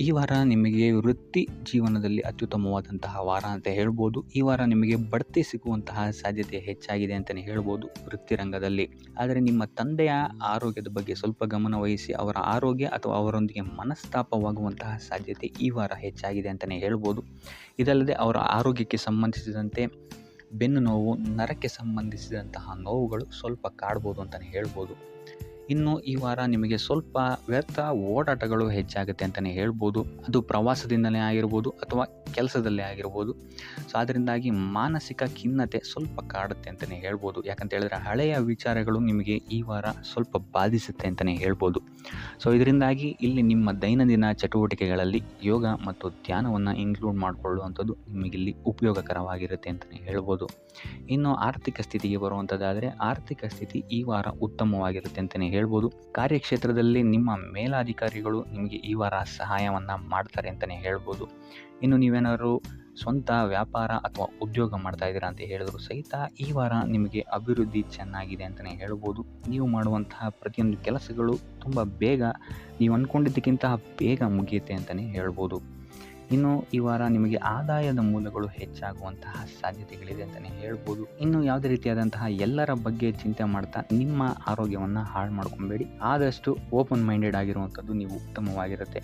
ಈ ವಾರ ನಿಮಗೆ ವೃತ್ತಿ ಜೀವನದಲ್ಲಿ ಅತ್ಯುತ್ತಮವಾದಂತಹ ವಾರ ಅಂತ ಹೇಳ್ಬೋದು. ಈ ವಾರ ನಿಮಗೆ ಬಡ್ತಿ ಸಿಗುವಂತಹ ಸಾಧ್ಯತೆ ಹೆಚ್ಚಾಗಿದೆ ಅಂತಲೇ ಹೇಳ್ಬೋದು ವೃತ್ತಿ ರಂಗದಲ್ಲಿ. ಆದರೆ ನಿಮ್ಮ ತಂದೆಯ ಆರೋಗ್ಯದ ಬಗ್ಗೆ ಸ್ವಲ್ಪ ಗಮನ ವಹಿಸಿ, ಅವರ ಆರೋಗ್ಯ ಅಥವಾ ಅವರೊಂದಿಗೆ ಮನಸ್ತಾಪವಾಗುವಂತಹ ಸಾಧ್ಯತೆ ಈ ವಾರ ಹೆಚ್ಚಾಗಿದೆ ಅಂತಲೇ ಹೇಳ್ಬೋದು. ಇದಲ್ಲದೆ ಅವರ ಆರೋಗ್ಯಕ್ಕೆ ಸಂಬಂಧಿಸಿದಂತೆ ಬೆನ್ನು ನೋವು, ನರಕ್ಕೆ ಸಂಬಂಧಿಸಿದಂತಹ ನೋವುಗಳು ಸ್ವಲ್ಪ ಕಾಡ್ಬೋದು ಅಂತಲೇ ಹೇಳ್ಬೋದು. ಇನ್ನು ಈ ವಾರ ನಿಮಗೆ ಸ್ವಲ್ಪ ವ್ಯರ್ಥ ಓಡಾಟಗಳು ಹೆಚ್ಚಾಗುತ್ತೆ ಅಂತಲೇ ಹೇಳ್ಬೋದು. ಅದು ಪ್ರವಾಸದಿಂದಲೇ ಆಗಿರ್ಬೋದು ಅಥವಾ ಕೆಲಸದಲ್ಲೇ ಆಗಿರ್ಬೋದು. ಸೊ ಅದರಿಂದಾಗಿ ಮಾನಸಿಕ ಖಿನ್ನತೆ ಸ್ವಲ್ಪ ಕಾಡುತ್ತೆ ಅಂತಲೇ ಹೇಳ್ಬೋದು. ಯಾಕಂತ ಹೇಳಿದ್ರೆ ಹಳೆಯ ವಿಚಾರಗಳು ನಿಮಗೆ ಈ ವಾರ ಸ್ವಲ್ಪ ಬಾಧಿಸುತ್ತೆ ಅಂತಲೇ ಹೇಳ್ಬೋದು. ಸೊ ಇದರಿಂದಾಗಿ ಇಲ್ಲಿ ನಿಮ್ಮ ದೈನಂದಿನ ಚಟುವಟಿಕೆಗಳಲ್ಲಿ ಯೋಗ ಮತ್ತು ಧ್ಯಾನವನ್ನು ಇನ್ಕ್ಲೂಡ್ ಮಾಡಿಕೊಳ್ಳುವಂಥದ್ದು ನಿಮಗಿಲ್ಲಿ ಉಪಯೋಗಕರವಾಗಿರುತ್ತೆ ಅಂತಲೇ ಹೇಳ್ಬೋದು. ಇನ್ನು ಆರ್ಥಿಕ ಸ್ಥಿತಿಗೆ ಬರುವಂಥದ್ದಾದರೆ ಆರ್ಥಿಕ ಸ್ಥಿತಿ ಈ ವಾರ ಉತ್ತಮವಾಗಿರುತ್ತೆ ಅಂತಲೇ ಹೇಳ್ಬೋದು. ಕಾರ್ಯಕ್ಷೇತ್ರದಲ್ಲಿ ನಿಮ್ಮ ಮೇಲಾಧಿಕಾರಿಗಳು ನಿಮಗೆ ಈ ವಾರ ಸಹಾಯವನ್ನು ಮಾಡ್ತಾರೆ ಅಂತಲೇ ಹೇಳ್ಬೋದು. ಇನ್ನು ನೀವೇನಾದರೂ ಸ್ವಂತ ವ್ಯಾಪಾರ ಅಥವಾ ಉದ್ಯೋಗ ಮಾಡ್ತಾ ಇದ್ದೀರಾ ಅಂತ ಹೇಳಿದ್ರು ಸಹಿತ ಈ ವಾರ ನಿಮಗೆ ಅಭಿವೃದ್ಧಿ ಚೆನ್ನಾಗಿದೆ ಅಂತಲೇ ಹೇಳ್ಬೋದು. ನೀವು ಮಾಡುವಂತಹ ಪ್ರತಿಯೊಂದು ಕೆಲಸಗಳು ತುಂಬ ಬೇಗ ನೀವು ಅಂದ್ಕೊಂಡಿದ್ದಕ್ಕಿಂತ ಬೇಗ ಮುಗಿಯುತ್ತೆ ಅಂತಲೇ ಹೇಳ್ಬೋದು. ಇನ್ನು ಈ ವಾರ ನಿಮಗೆ ಆದಾಯದ ಮೂಲಗಳು ಹೆಚ್ಚಾಗುವಂತಹ ಸಾಧ್ಯತೆಗಳಿದೆ ಅಂತಲೇ ಹೇಳ್ಬೋದು. ಇನ್ನು ಯಾವುದೇ ರೀತಿಯಾದಂತಹ ಎಲ್ಲರ ಬಗ್ಗೆ ಚಿಂತೆ ಮಾಡ್ತಾ ನಿಮ್ಮ ಆರೋಗ್ಯವನ್ನು ಹಾಳು ಮಾಡ್ಕೊಬೇಡಿ. ಆದಷ್ಟು ಓಪನ್ ಮೈಂಡೆಡ್ ಆಗಿರುವಂಥದ್ದು ನೀವು ಉತ್ತಮವಾಗಿರುತ್ತೆ.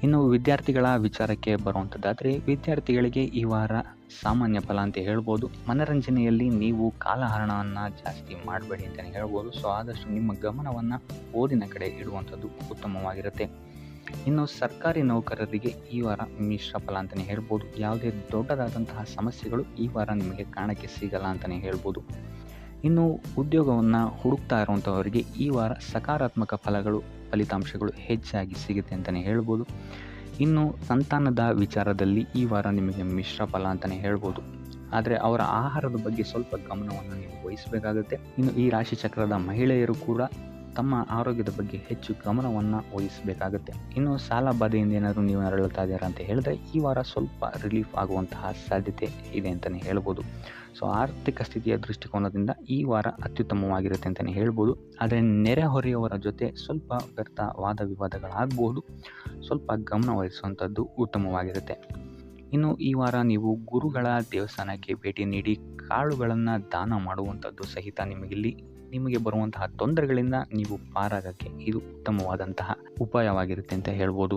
ಇನ್ನು ವಿದ್ಯಾರ್ಥಿಗಳ ವಿಚಾರಕ್ಕೆ ಬರುವಂಥದ್ದಾದರೆ ವಿದ್ಯಾರ್ಥಿಗಳಿಗೆ ಈ ವಾರ ಸಾಮಾನ್ಯ ಫಲ ಅಂತ ಹೇಳ್ಬೋದು. ಮನರಂಜನೆಯಲ್ಲಿ ನೀವು ಕಾಲಹರಣವನ್ನು ಜಾಸ್ತಿ ಮಾಡಬೇಡಿ ಅಂತಲೇ ಹೇಳ್ಬೋದು. ಸೊ ಆದಷ್ಟು ನಿಮ್ಮ ಗಮನವನ್ನು ಓದಿನ ಕಡೆ ಇಡುವಂಥದ್ದು ಉತ್ತಮವಾಗಿರುತ್ತೆ. ಇನ್ನು ಸರ್ಕಾರಿ ನೌಕರರಿಗೆ ಈ ವಾರ ಮಿಶ್ರ ಫಲ ಅಂತಲೇ ಹೇಳ್ಬೋದು. ಯಾವುದೇ ದೊಡ್ಡದಾದಂತಹ ಸಮಸ್ಯೆಗಳು ಈ ವಾರ ನಿಮಗೆ ಕಾಣಕ್ಕೆ ಸಿಗಲ್ಲ ಅಂತಲೇ ಹೇಳ್ಬೋದು. ಇನ್ನು ಉದ್ಯೋಗವನ್ನು ಹುಡುಕ್ತಾ ಇರುವಂಥವರಿಗೆ ಈ ವಾರ ಸಕಾರಾತ್ಮಕ ಫಲಿತಾಂಶಗಳು ಹೆಚ್ಚಾಗಿ ಸಿಗುತ್ತೆ ಅಂತಲೇ ಹೇಳ್ಬೋದು. ಇನ್ನು ಸಂತಾನದ ವಿಚಾರದಲ್ಲಿ ಈ ವಾರ ನಿಮಗೆ ಮಿಶ್ರ ಫಲ ಅಂತಲೇ ಹೇಳ್ಬೋದು. ಆದರೆ ಅವರ ಆಹಾರದ ಬಗ್ಗೆ ಸ್ವಲ್ಪ ಗಮನವನ್ನು ನೀವು ವಹಿಸಬೇಕಾಗುತ್ತೆ. ಇನ್ನು ಈ ರಾಶಿ ಚಕ್ರದ ಮಹಿಳೆಯರು ಕೂಡ ತಮ್ಮ ಆರೋಗ್ಯದ ಬಗ್ಗೆ ಹೆಚ್ಚು ಗಮನವನ್ನು ವಹಿಸಬೇಕಾಗುತ್ತೆ. ಇನ್ನು ಸಾಲ ಬಾಧೆಯಿಂದ ಏನಾದರೂ ನೀವು ನರಳುತ್ತಾ ಇದ್ದೀರಾ ಅಂತ ಹೇಳಿದ್ರೆ ಈ ವಾರ ಸ್ವಲ್ಪ ರಿಲೀಫ್ ಆಗುವಂತಹ ಸಾಧ್ಯತೆ ಇದೆ ಅಂತಲೇ ಹೇಳ್ಬೋದು. ಸೊ ಆರ್ಥಿಕ ಸ್ಥಿತಿಯ ದೃಷ್ಟಿಕೋನದಿಂದ ಈ ವಾರ ಅತ್ಯುತ್ತಮವಾಗಿರುತ್ತೆ ಅಂತಲೇ ಹೇಳ್ಬೋದು. ಆದರೆ ನೆರೆಹೊರೆಯವರ ಜೊತೆ ಸ್ವಲ್ಪ ವ್ಯರ್ಥ ವಾದ ವಿವಾದಗಳಾಗಬಹುದು. ಸ್ವಲ್ಪ ಗಮನ ವಹಿಸುವಂಥದ್ದು ಉತ್ತಮವಾಗಿರುತ್ತೆ. ಇನ್ನು ಈ ವಾರ ನೀವು ಗುರುಗಳ ದೇವಸ್ಥಾನಕ್ಕೆ ಭೇಟಿ ನೀಡಿ ಕಾಳುಗಳನ್ನು ದಾನ ಮಾಡುವಂಥದ್ದು ಸಹಿತ ನಿಮಗೆ ಬರುವಂತಹ ತೊಂದರೆಗಳಿಂದ ನೀವು ಪಾರಾಗಕ್ಕೆ ಇದು ಉತ್ತಮವಾದಂತಹ ಉಪಾಯವಾಗಿರುತ್ತೆ ಅಂತ ಹೇಳ್ಬೋದು.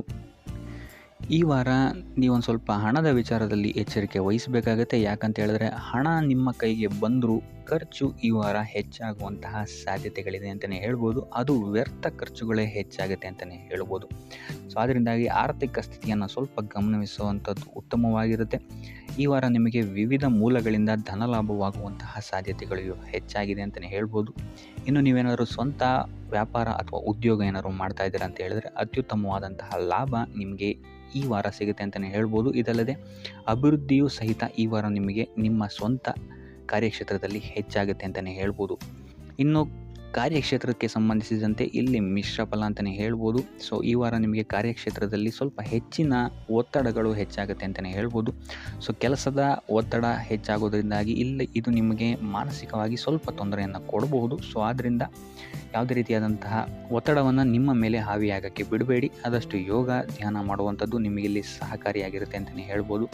ಈ ವಾರ ನೀವೊಂದು ಸ್ವಲ್ಪ ಹಣದ ವಿಚಾರದಲ್ಲಿ ಎಚ್ಚರಿಕೆ ವಹಿಸಬೇಕಾಗತ್ತೆ. ಯಾಕಂತ ಹೇಳಿದ್ರೆ ಹಣ ನಿಮ್ಮ ಕೈಗೆ ಬಂದರೂ ಖರ್ಚು ಈ ವಾರ ಹೆಚ್ಚಾಗುವಂತಹ ಸಾಧ್ಯತೆಗಳಿದೆ ಅಂತಲೇ ಹೇಳ್ಬೋದು. ಅದು ವ್ಯರ್ಥ ಖರ್ಚುಗಳೇ ಹೆಚ್ಚಾಗುತ್ತೆ ಅಂತಲೇ ಹೇಳ್ಬೋದು. ಸೊ ಅದರಿಂದಾಗಿ ಆರ್ಥಿಕ ಸ್ಥಿತಿಯನ್ನು ಸ್ವಲ್ಪ ಗಮನಿಸುವಂಥದ್ದು ಉತ್ತಮವಾಗಿರುತ್ತೆ. ಈ ವಾರ ನಿಮಗೆ ವಿವಿಧ ಮೂಲಗಳಿಂದ ಧನಲಾಭವಾಗುವಂತಹ ಸಾಧ್ಯತೆಗಳು ಹೆಚ್ಚಾಗಿದೆ ಅಂತಲೇ ಹೇಳ್ಬೋದು. ಇನ್ನು ನೀವೇನಾದರೂ ಸ್ವಂತ ವ್ಯಾಪಾರ ಅಥವಾ ಉದ್ಯೋಗ ಏನಾದರೂ ಮಾಡ್ತಾ ಇದ್ದೀರಾ ಅಂತ ಹೇಳಿದ್ರೆ ಅತ್ಯುತ್ತಮವಾದಂತಹ ಲಾಭ ನಿಮಗೆ ಈ ವಾರ ಸಿಗುತ್ತೆ ಅಂತಲೇ ಹೇಳ್ಬೋದು. ಇದಲ್ಲದೆ ಅಭಿವೃದ್ಧಿಯೂ ಸಹಿತ ಈ ವಾರ ನಿಮಗೆ ನಿಮ್ಮ ಸ್ವಂತ ಕಾರ್ಯಕ್ಷೇತ್ರದಲ್ಲಿ ಹೆಚ್ಚಾಗುತ್ತೆ ಅಂತಲೇ ಹೇಳ್ಬೋದು. ಇನ್ನು ಕಾರ್ಯಕ್ಷೇತ್ರಕ್ಕೆ ಸಂಬಂಧಿಸಿದಂತೆ ಇಲ್ಲಿ ಮಿಶ್ರ ಫಲ ಅಂತಲೇ ಹೇಳ್ಬೋದು. ಸೊ ಈ ವಾರ ನಿಮಗೆ ಕಾರ್ಯಕ್ಷೇತ್ರದಲ್ಲಿ ಸ್ವಲ್ಪ ಹೆಚ್ಚಿನ ಒತ್ತಡಗಳು ಹೆಚ್ಚಾಗುತ್ತೆ ಅಂತಲೇ ಹೇಳ್ಬೋದು. ಸೊ ಕೆಲಸದ ಒತ್ತಡ ಹೆಚ್ಚಾಗೋದ್ರಿಂದಾಗಿ ಇದು ನಿಮಗೆ ಮಾನಸಿಕವಾಗಿ ಸ್ವಲ್ಪ ತೊಂದರೆಯನ್ನು ಕೊಡಬಹುದು. ಸೊ ಆದ್ದರಿಂದ ಯಾವುದೇ ರೀತಿಯಾದಂತಹ ಒತ್ತಡವನ್ನು ನಿಮ್ಮ ಮೇಲೆ ಹಾವಿಯಾಗಕ್ಕೆ ಬಿಡಬೇಡಿ. ಆದಷ್ಟು ಯೋಗ ಧ್ಯಾನ ಮಾಡುವಂಥದ್ದು ನಿಮಗಿಲ್ಲಿ ಸಹಕಾರಿಯಾಗಿರುತ್ತೆ ಅಂತಲೇ ಹೇಳ್ಬೋದು.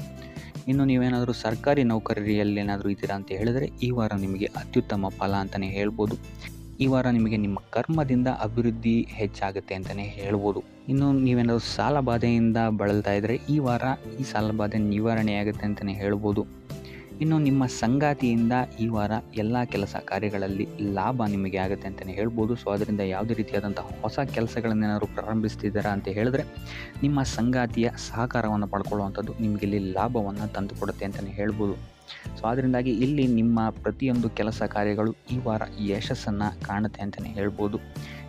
ಇನ್ನು ನೀವೇನಾದರೂ ಸರ್ಕಾರಿ ನೌಕರಿಯಲ್ಲೇನಾದರೂ ಇದ್ದೀರಾ ಅಂತ ಹೇಳಿದರೆ ಈ ವಾರ ನಿಮಗೆ ಅತ್ಯುತ್ತಮ ಫಲ ಅಂತಲೇ ಹೇಳ್ಬೋದು. ಈ ವಾರ ನಿಮಗೆ ನಿಮ್ಮ ಕರ್ಮದಿಂದ ಅಭಿವೃದ್ಧಿ ಹೆಚ್ಚಾಗುತ್ತೆ ಅಂತಲೇ ಹೇಳ್ಬೋದು. ಇನ್ನು ನೀವೇನಾದರೂ ಸಾಲ ಬಾಧೆಯಿಂದ ಬಳಲ್ತಾ ಇದ್ದರೆ ಈ ವಾರ ಈ ಸಾಲ ಬಾಧೆ ನಿವಾರಣೆಯಾಗುತ್ತೆ ಅಂತಲೇ ಹೇಳ್ಬೋದು. ಇನ್ನು ನಿಮ್ಮ ಸಂಗಾತಿಯಿಂದ ಈ ವಾರ ಎಲ್ಲ ಕೆಲಸ ಕಾರ್ಯಗಳಲ್ಲಿ ಲಾಭ ನಿಮಗೆ ಆಗುತ್ತೆ ಅಂತಲೇ ಹೇಳ್ಬೋದು. ಸೊ ಅದರಿಂದ ಯಾವುದೇ ರೀತಿಯಾದಂಥ ಹೊಸ ಕೆಲಸಗಳನ್ನೇನಾದರೂ ಪ್ರಾರಂಭಿಸ್ತಿದ್ದೀರಾ ಅಂತ ಹೇಳಿದ್ರೆ ನಿಮ್ಮ ಸಂಗಾತಿಯ ಸಹಕಾರವನ್ನು ಪಡ್ಕೊಳ್ಳುವಂಥದ್ದು ನಿಮಗಿಲ್ಲಿ ಲಾಭವನ್ನು ತಂದುಕೊಡುತ್ತೆ ಅಂತಲೇ ಹೇಳ್ಬೋದು. ಸೊ ಅದರಿಂದಾಗಿ ಇಲ್ಲಿ ನಿಮ್ಮ ಪ್ರತಿಯೊಂದು ಕೆಲಸ ಕಾರ್ಯಗಳು ಈ ವಾರ ಯಶಸ್ಸನ್ನು ಕಾಣುತ್ತೆ ಅಂತಲೇ ಹೇಳ್ಬೋದು.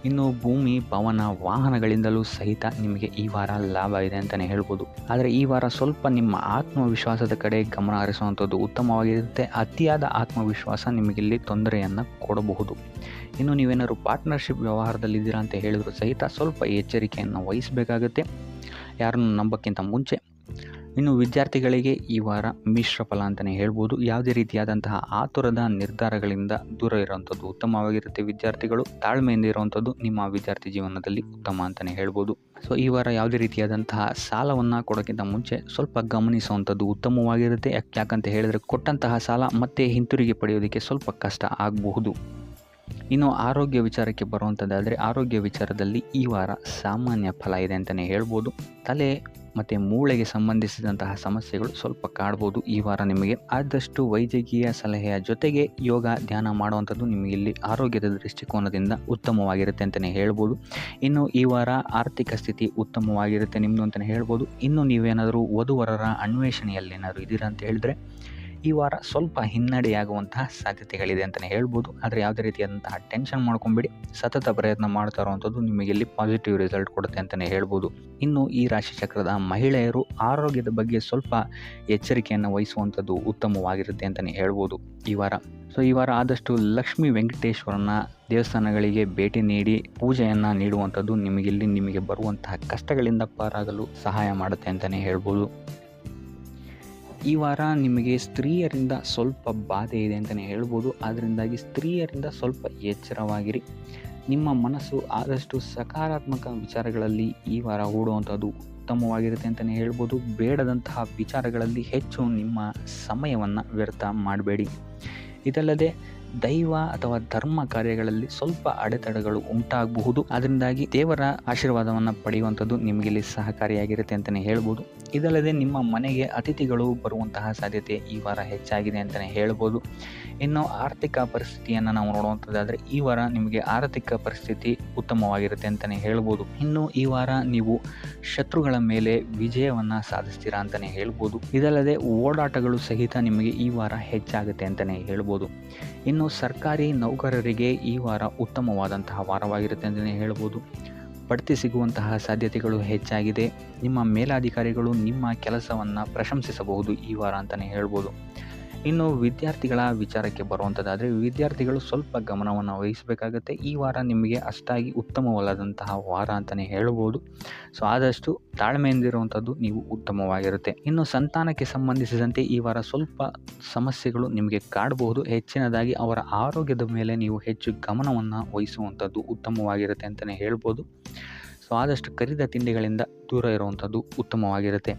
ಇನ್ನು ಭೂಮಿ, ಭವನ, ವಾಹನಗಳಿಂದಲೂ ಸಹಿತ ನಿಮಗೆ ಈ ವಾರ ಲಾಭ ಇದೆ ಅಂತಲೇ ಹೇಳ್ಬೋದು. ಆದರೆ ಈ ವಾರ ಸ್ವಲ್ಪ ನಿಮ್ಮ ಆತ್ಮವಿಶ್ವಾಸದ ಕಡೆ ಗಮನ ಹರಿಸುವಂಥದ್ದು ಉತ್ತಮವಾಗಿರುತ್ತೆ. ಅತಿಯಾದ ಆತ್ಮವಿಶ್ವಾಸ ನಿಮಗಿಲ್ಲಿ ತೊಂದರೆಯನ್ನು ಕೊಡಬಹುದು. ಇನ್ನು ನೀವೇನಾದ್ರು ಪಾರ್ಟ್ನರ್ಶಿಪ್ ವ್ಯವಹಾರದಲ್ಲಿದ್ದೀರಾ ಅಂತ ಹೇಳಿದ್ರು ಸಹಿತ ಸ್ವಲ್ಪ ಎಚ್ಚರಿಕೆಯನ್ನು ವಹಿಸಬೇಕಾಗುತ್ತೆ. ಯಾರನ್ನು ನಂಬೋಕ್ಕಿಂತ ಮುಂಚೆ ಇನ್ನು ವಿದ್ಯಾರ್ಥಿಗಳಿಗೆ ಈ ವಾರ ಮಿಶ್ರ ಫಲ ಅಂತಲೇ ಹೇಳ್ಬೋದು. ಯಾವುದೇ ರೀತಿಯಾದಂತಹ ಆತುರದ ನಿರ್ಧಾರಗಳಿಂದ ದೂರ ಇರುವಂಥದ್ದು ಉತ್ತಮವಾಗಿರುತ್ತೆ. ವಿದ್ಯಾರ್ಥಿಗಳು ತಾಳ್ಮೆಯಿಂದ ಇರುವಂಥದ್ದು ನಿಮ್ಮ ವಿದ್ಯಾರ್ಥಿ ಜೀವನದಲ್ಲಿ ಉತ್ತಮ ಅಂತಲೇ ಹೇಳ್ಬೋದು. ಸೊ ಈ ವಾರ ಯಾವುದೇ ರೀತಿಯಾದಂತಹ ಸಾಲವನ್ನು ಕೊಡೋಕ್ಕಿಂತ ಮುಂಚೆ ಸ್ವಲ್ಪ ಗಮನಿಸುವಂಥದ್ದು ಉತ್ತಮವಾಗಿರುತ್ತೆ. ಯಾಕಂತ ಹೇಳಿದರೆ ಕೊಟ್ಟಂತಹ ಸಾಲ ಮತ್ತೆ ಹಿಂತಿರುಗಿ ಪಡೆಯೋದಕ್ಕೆ ಸ್ವಲ್ಪ ಕಷ್ಟ ಆಗಬಹುದು. ಇನ್ನು ಆರೋಗ್ಯ ವಿಚಾರಕ್ಕೆ ಬರುವಂಥದ್ದಾದರೆ ಆರೋಗ್ಯ ವಿಚಾರದಲ್ಲಿ ಈ ವಾರ ಸಾಮಾನ್ಯ ಫಲ ಇದೆ ಅಂತಲೇ ಹೇಳ್ಬೋದು. ತಲೆ ಮತ್ತು ಮೂಳೆಗೆ ಸಂಬಂಧಿಸಿದಂತಹ ಸಮಸ್ಯೆಗಳು ಸ್ವಲ್ಪ ಕಾಡ್ಬೋದು ಈ ವಾರ ನಿಮಗೆ. ಆದಷ್ಟು ವೈದ್ಯಕೀಯ ಸಲಹೆಯ ಜೊತೆಗೆ ಯೋಗ ಧ್ಯಾನ ಮಾಡುವಂಥದ್ದು ನಿಮಗೆ ಇಲ್ಲಿ ಆರೋಗ್ಯದ ದೃಷ್ಟಿಕೋನದಿಂದ ಉತ್ತಮವಾಗಿರುತ್ತೆ ಅಂತಲೇ ಹೇಳ್ಬೋದು. ಇನ್ನು ಈ ವಾರ ಆರ್ಥಿಕ ಸ್ಥಿತಿ ಉತ್ತಮವಾಗಿರುತ್ತೆ ನಿಮ್ಮದು ಅಂತಲೇ ಹೇಳ್ಬೋದು. ಇನ್ನು ನೀವೇನಾದರೂ ವಧುವರರ ಅನ್ವೇಷಣೆಯಲ್ಲಿ ಏನಾದರೂ ಇದ್ದೀರಾ ಅಂತ ಹೇಳಿದ್ರೆ ಈ ವಾರ ಸ್ವಲ್ಪ ಹಿನ್ನಡೆಯಾಗುವಂತಹ ಸಾಧ್ಯತೆಗಳಿದೆ ಅಂತಲೇ ಹೇಳ್ಬೋದು. ಆದರೆ ಯಾವುದೇ ರೀತಿಯಾದಂತಹ ಟೆನ್ಷನ್ ಮಾಡ್ಕೊಂಬೇಡಿ, ಸತತ ಪ್ರಯತ್ನ ಮಾಡ್ತಾ ಇರುವಂಥದ್ದು ನಿಮಗೆ ಇಲ್ಲಿ ಪಾಸಿಟಿವ್ ರಿಸಲ್ಟ್ ಕೊಡುತ್ತೆ ಅಂತಲೇ ಹೇಳ್ಬೋದು. ಇನ್ನು ಈ ರಾಶಿಚಕ್ರದ ಮಹಿಳೆಯರು ಆರೋಗ್ಯದ ಬಗ್ಗೆ ಸ್ವಲ್ಪ ಎಚ್ಚರಿಕೆಯನ್ನು ವಹಿಸುವಂಥದ್ದು ಉತ್ತಮವಾಗಿರುತ್ತೆ ಅಂತಲೇ ಹೇಳ್ಬೋದು ಈ ವಾರ. ಸೊ ಈ ವಾರ ಆದಷ್ಟು ಲಕ್ಷ್ಮೀ ವೆಂಕಟೇಶ್ವರನ ದೇವಸ್ಥಾನಗಳಿಗೆ ಭೇಟಿ ನೀಡಿ ಪೂಜೆಯನ್ನು ನೀಡುವಂಥದ್ದು ನಿಮಗೆ ಬರುವಂತಹ ಕಷ್ಟಗಳಿಂದ ಪಾರಾಗಲು ಸಹಾಯ ಮಾಡುತ್ತೆ ಅಂತಲೇ ಹೇಳ್ಬೋದು. ಈ ವಾರ ನಿಮಗೆ ಸ್ತ್ರೀಯರಿಂದ ಸ್ವಲ್ಪ ಬಾಧೆ ಇದೆ ಅಂತಲೇ ಹೇಳ್ಬೋದು. ಅದರಿಂದಾಗಿ ಸ್ತ್ರೀಯರಿಂದ ಸ್ವಲ್ಪ ಎಚ್ಚರವಾಗಿರಿ. ನಿಮ್ಮ ಮನಸ್ಸು ಆದಷ್ಟು ಸಕಾರಾತ್ಮಕ ವಿಚಾರಗಳಲ್ಲಿ ಈ ವಾರ ಹೂಡುವಂಥದ್ದು ಉತ್ತಮವಾಗಿರುತ್ತೆ ಅಂತಲೇ ಹೇಳ್ಬೋದು. ಬೇಡದಂತಹ ವಿಚಾರಗಳಲ್ಲಿ ಹೆಚ್ಚು ನಿಮ್ಮ ಸಮಯವನ್ನು ವ್ಯರ್ಥ ಮಾಡಬೇಡಿ. ಇದಲ್ಲದೆ ದೈವ ಅಥವಾ ಧರ್ಮ ಕಾರ್ಯಗಳಲ್ಲಿ ಸ್ವಲ್ಪ ಅಡೆತಡೆಗಳು ಉಂಟಾಗಬಹುದು. ಅದರಿಂದಾಗಿ ದೇವರ ಆಶೀರ್ವಾದವನ್ನು ಪಡೆಯುವಂಥದ್ದು ನಿಮಗೆ ಇಲ್ಲಿ ಸಹಕಾರಿಯಾಗಿರುತ್ತೆ ಅಂತಲೇ ಹೇಳ್ಬೋದು. ಇದಲ್ಲದೆ ನಿಮ್ಮ ಮನೆಗೆ ಅತಿಥಿಗಳು ಬರುವಂತಹ ಸಾಧ್ಯತೆ ಈ ವಾರ ಹೆಚ್ಚಾಗಿದೆ ಅಂತಲೇ ಹೇಳ್ಬೋದು. ಇನ್ನು ಆರ್ಥಿಕ ಪರಿಸ್ಥಿತಿಯನ್ನು ನಾವು ನೋಡುವಂಥದ್ದಾದರೆ ಈ ವಾರ ನಿಮಗೆ ಆರ್ಥಿಕ ಪರಿಸ್ಥಿತಿ ಉತ್ತಮವಾಗಿರುತ್ತೆ ಅಂತಲೇ ಹೇಳ್ಬೋದು. ಇನ್ನು ಈ ವಾರ ನೀವು ಶತ್ರುಗಳ ಮೇಲೆ ವಿಜಯವನ್ನು ಸಾಧಿಸ್ತೀರಾ ಅಂತಲೇ ಹೇಳ್ಬೋದು. ಇದಲ್ಲದೆ ಓಡಾಟಗಳು ಸಹಿತ ನಿಮಗೆ ಈ ವಾರ ಹೆಚ್ಚಾಗುತ್ತೆ ಅಂತಲೇ ಹೇಳ್ಬೋದು. ಇನ್ನು ಸರ್ಕಾರಿ ನೌಕರರಿಗೆ ಈ ವಾರ ಉತ್ತಮವಾದಂತಹ ವಾರವಾಗಿರುತ್ತೆ ಅಂತಲೇ ಹೇಳ್ಬೋದು. ಬಡ್ತಿ ಸಿಗುವಂತಹ ಸಾಧ್ಯತೆಗಳು ಹೆಚ್ಚಾಗಿದೆ. ನಿಮ್ಮ ಮೇಲಾಧಿಕಾರಿಗಳು ನಿಮ್ಮ ಕೆಲಸವನ್ನು ಪ್ರಶಂಸಿಸಬಹುದು ಈ ವಾರ ಅಂತಲೇ ಹೇಳ್ಬೋದು. ಇನ್ನು ವಿದ್ಯಾರ್ಥಿಗಳ ವಿಚಾರಕ್ಕೆ ಬರುವಂಥದ್ದಾದರೆ ವಿದ್ಯಾರ್ಥಿಗಳು ಸ್ವಲ್ಪ ಗಮನವನ್ನು ವಹಿಸಬೇಕಾಗತ್ತೆ. ಈ ವಾರ ನಿಮಗೆ ಅಷ್ಟಾಗಿ ಉತ್ತಮವಲ್ಲದಂತಹ ವಾರ ಅಂತಲೇ ಹೇಳ್ಬೋದು. ಸೊ ಆದಷ್ಟು ತಾಳ್ಮೆಯಿಂದಿರುವಂಥದ್ದು ನೀವು ಉತ್ತಮವಾಗಿರುತ್ತೆ. ಇನ್ನು ಸಂತಾನಕ್ಕೆ ಸಂಬಂಧಿಸಿದಂತೆ ಈ ವಾರ ಸ್ವಲ್ಪ ಸಮಸ್ಯೆಗಳು ನಿಮಗೆ ಕಾಡಬಹುದು. ಹೆಚ್ಚಿನದಾಗಿ ಅವರ ಆರೋಗ್ಯದ ಮೇಲೆ ನೀವು ಹೆಚ್ಚು ಗಮನವನ್ನು ವಹಿಸುವಂಥದ್ದು ಉತ್ತಮವಾಗಿರುತ್ತೆ ಅಂತಲೇ ಹೇಳ್ಬೋದು. ಸೊ ಆದಷ್ಟು ಕರಿದ ತಿಂಡಿಗಳಿಂದ ದೂರ ಇರುವಂಥದ್ದು ಉತ್ತಮವಾಗಿರುತ್ತೆ.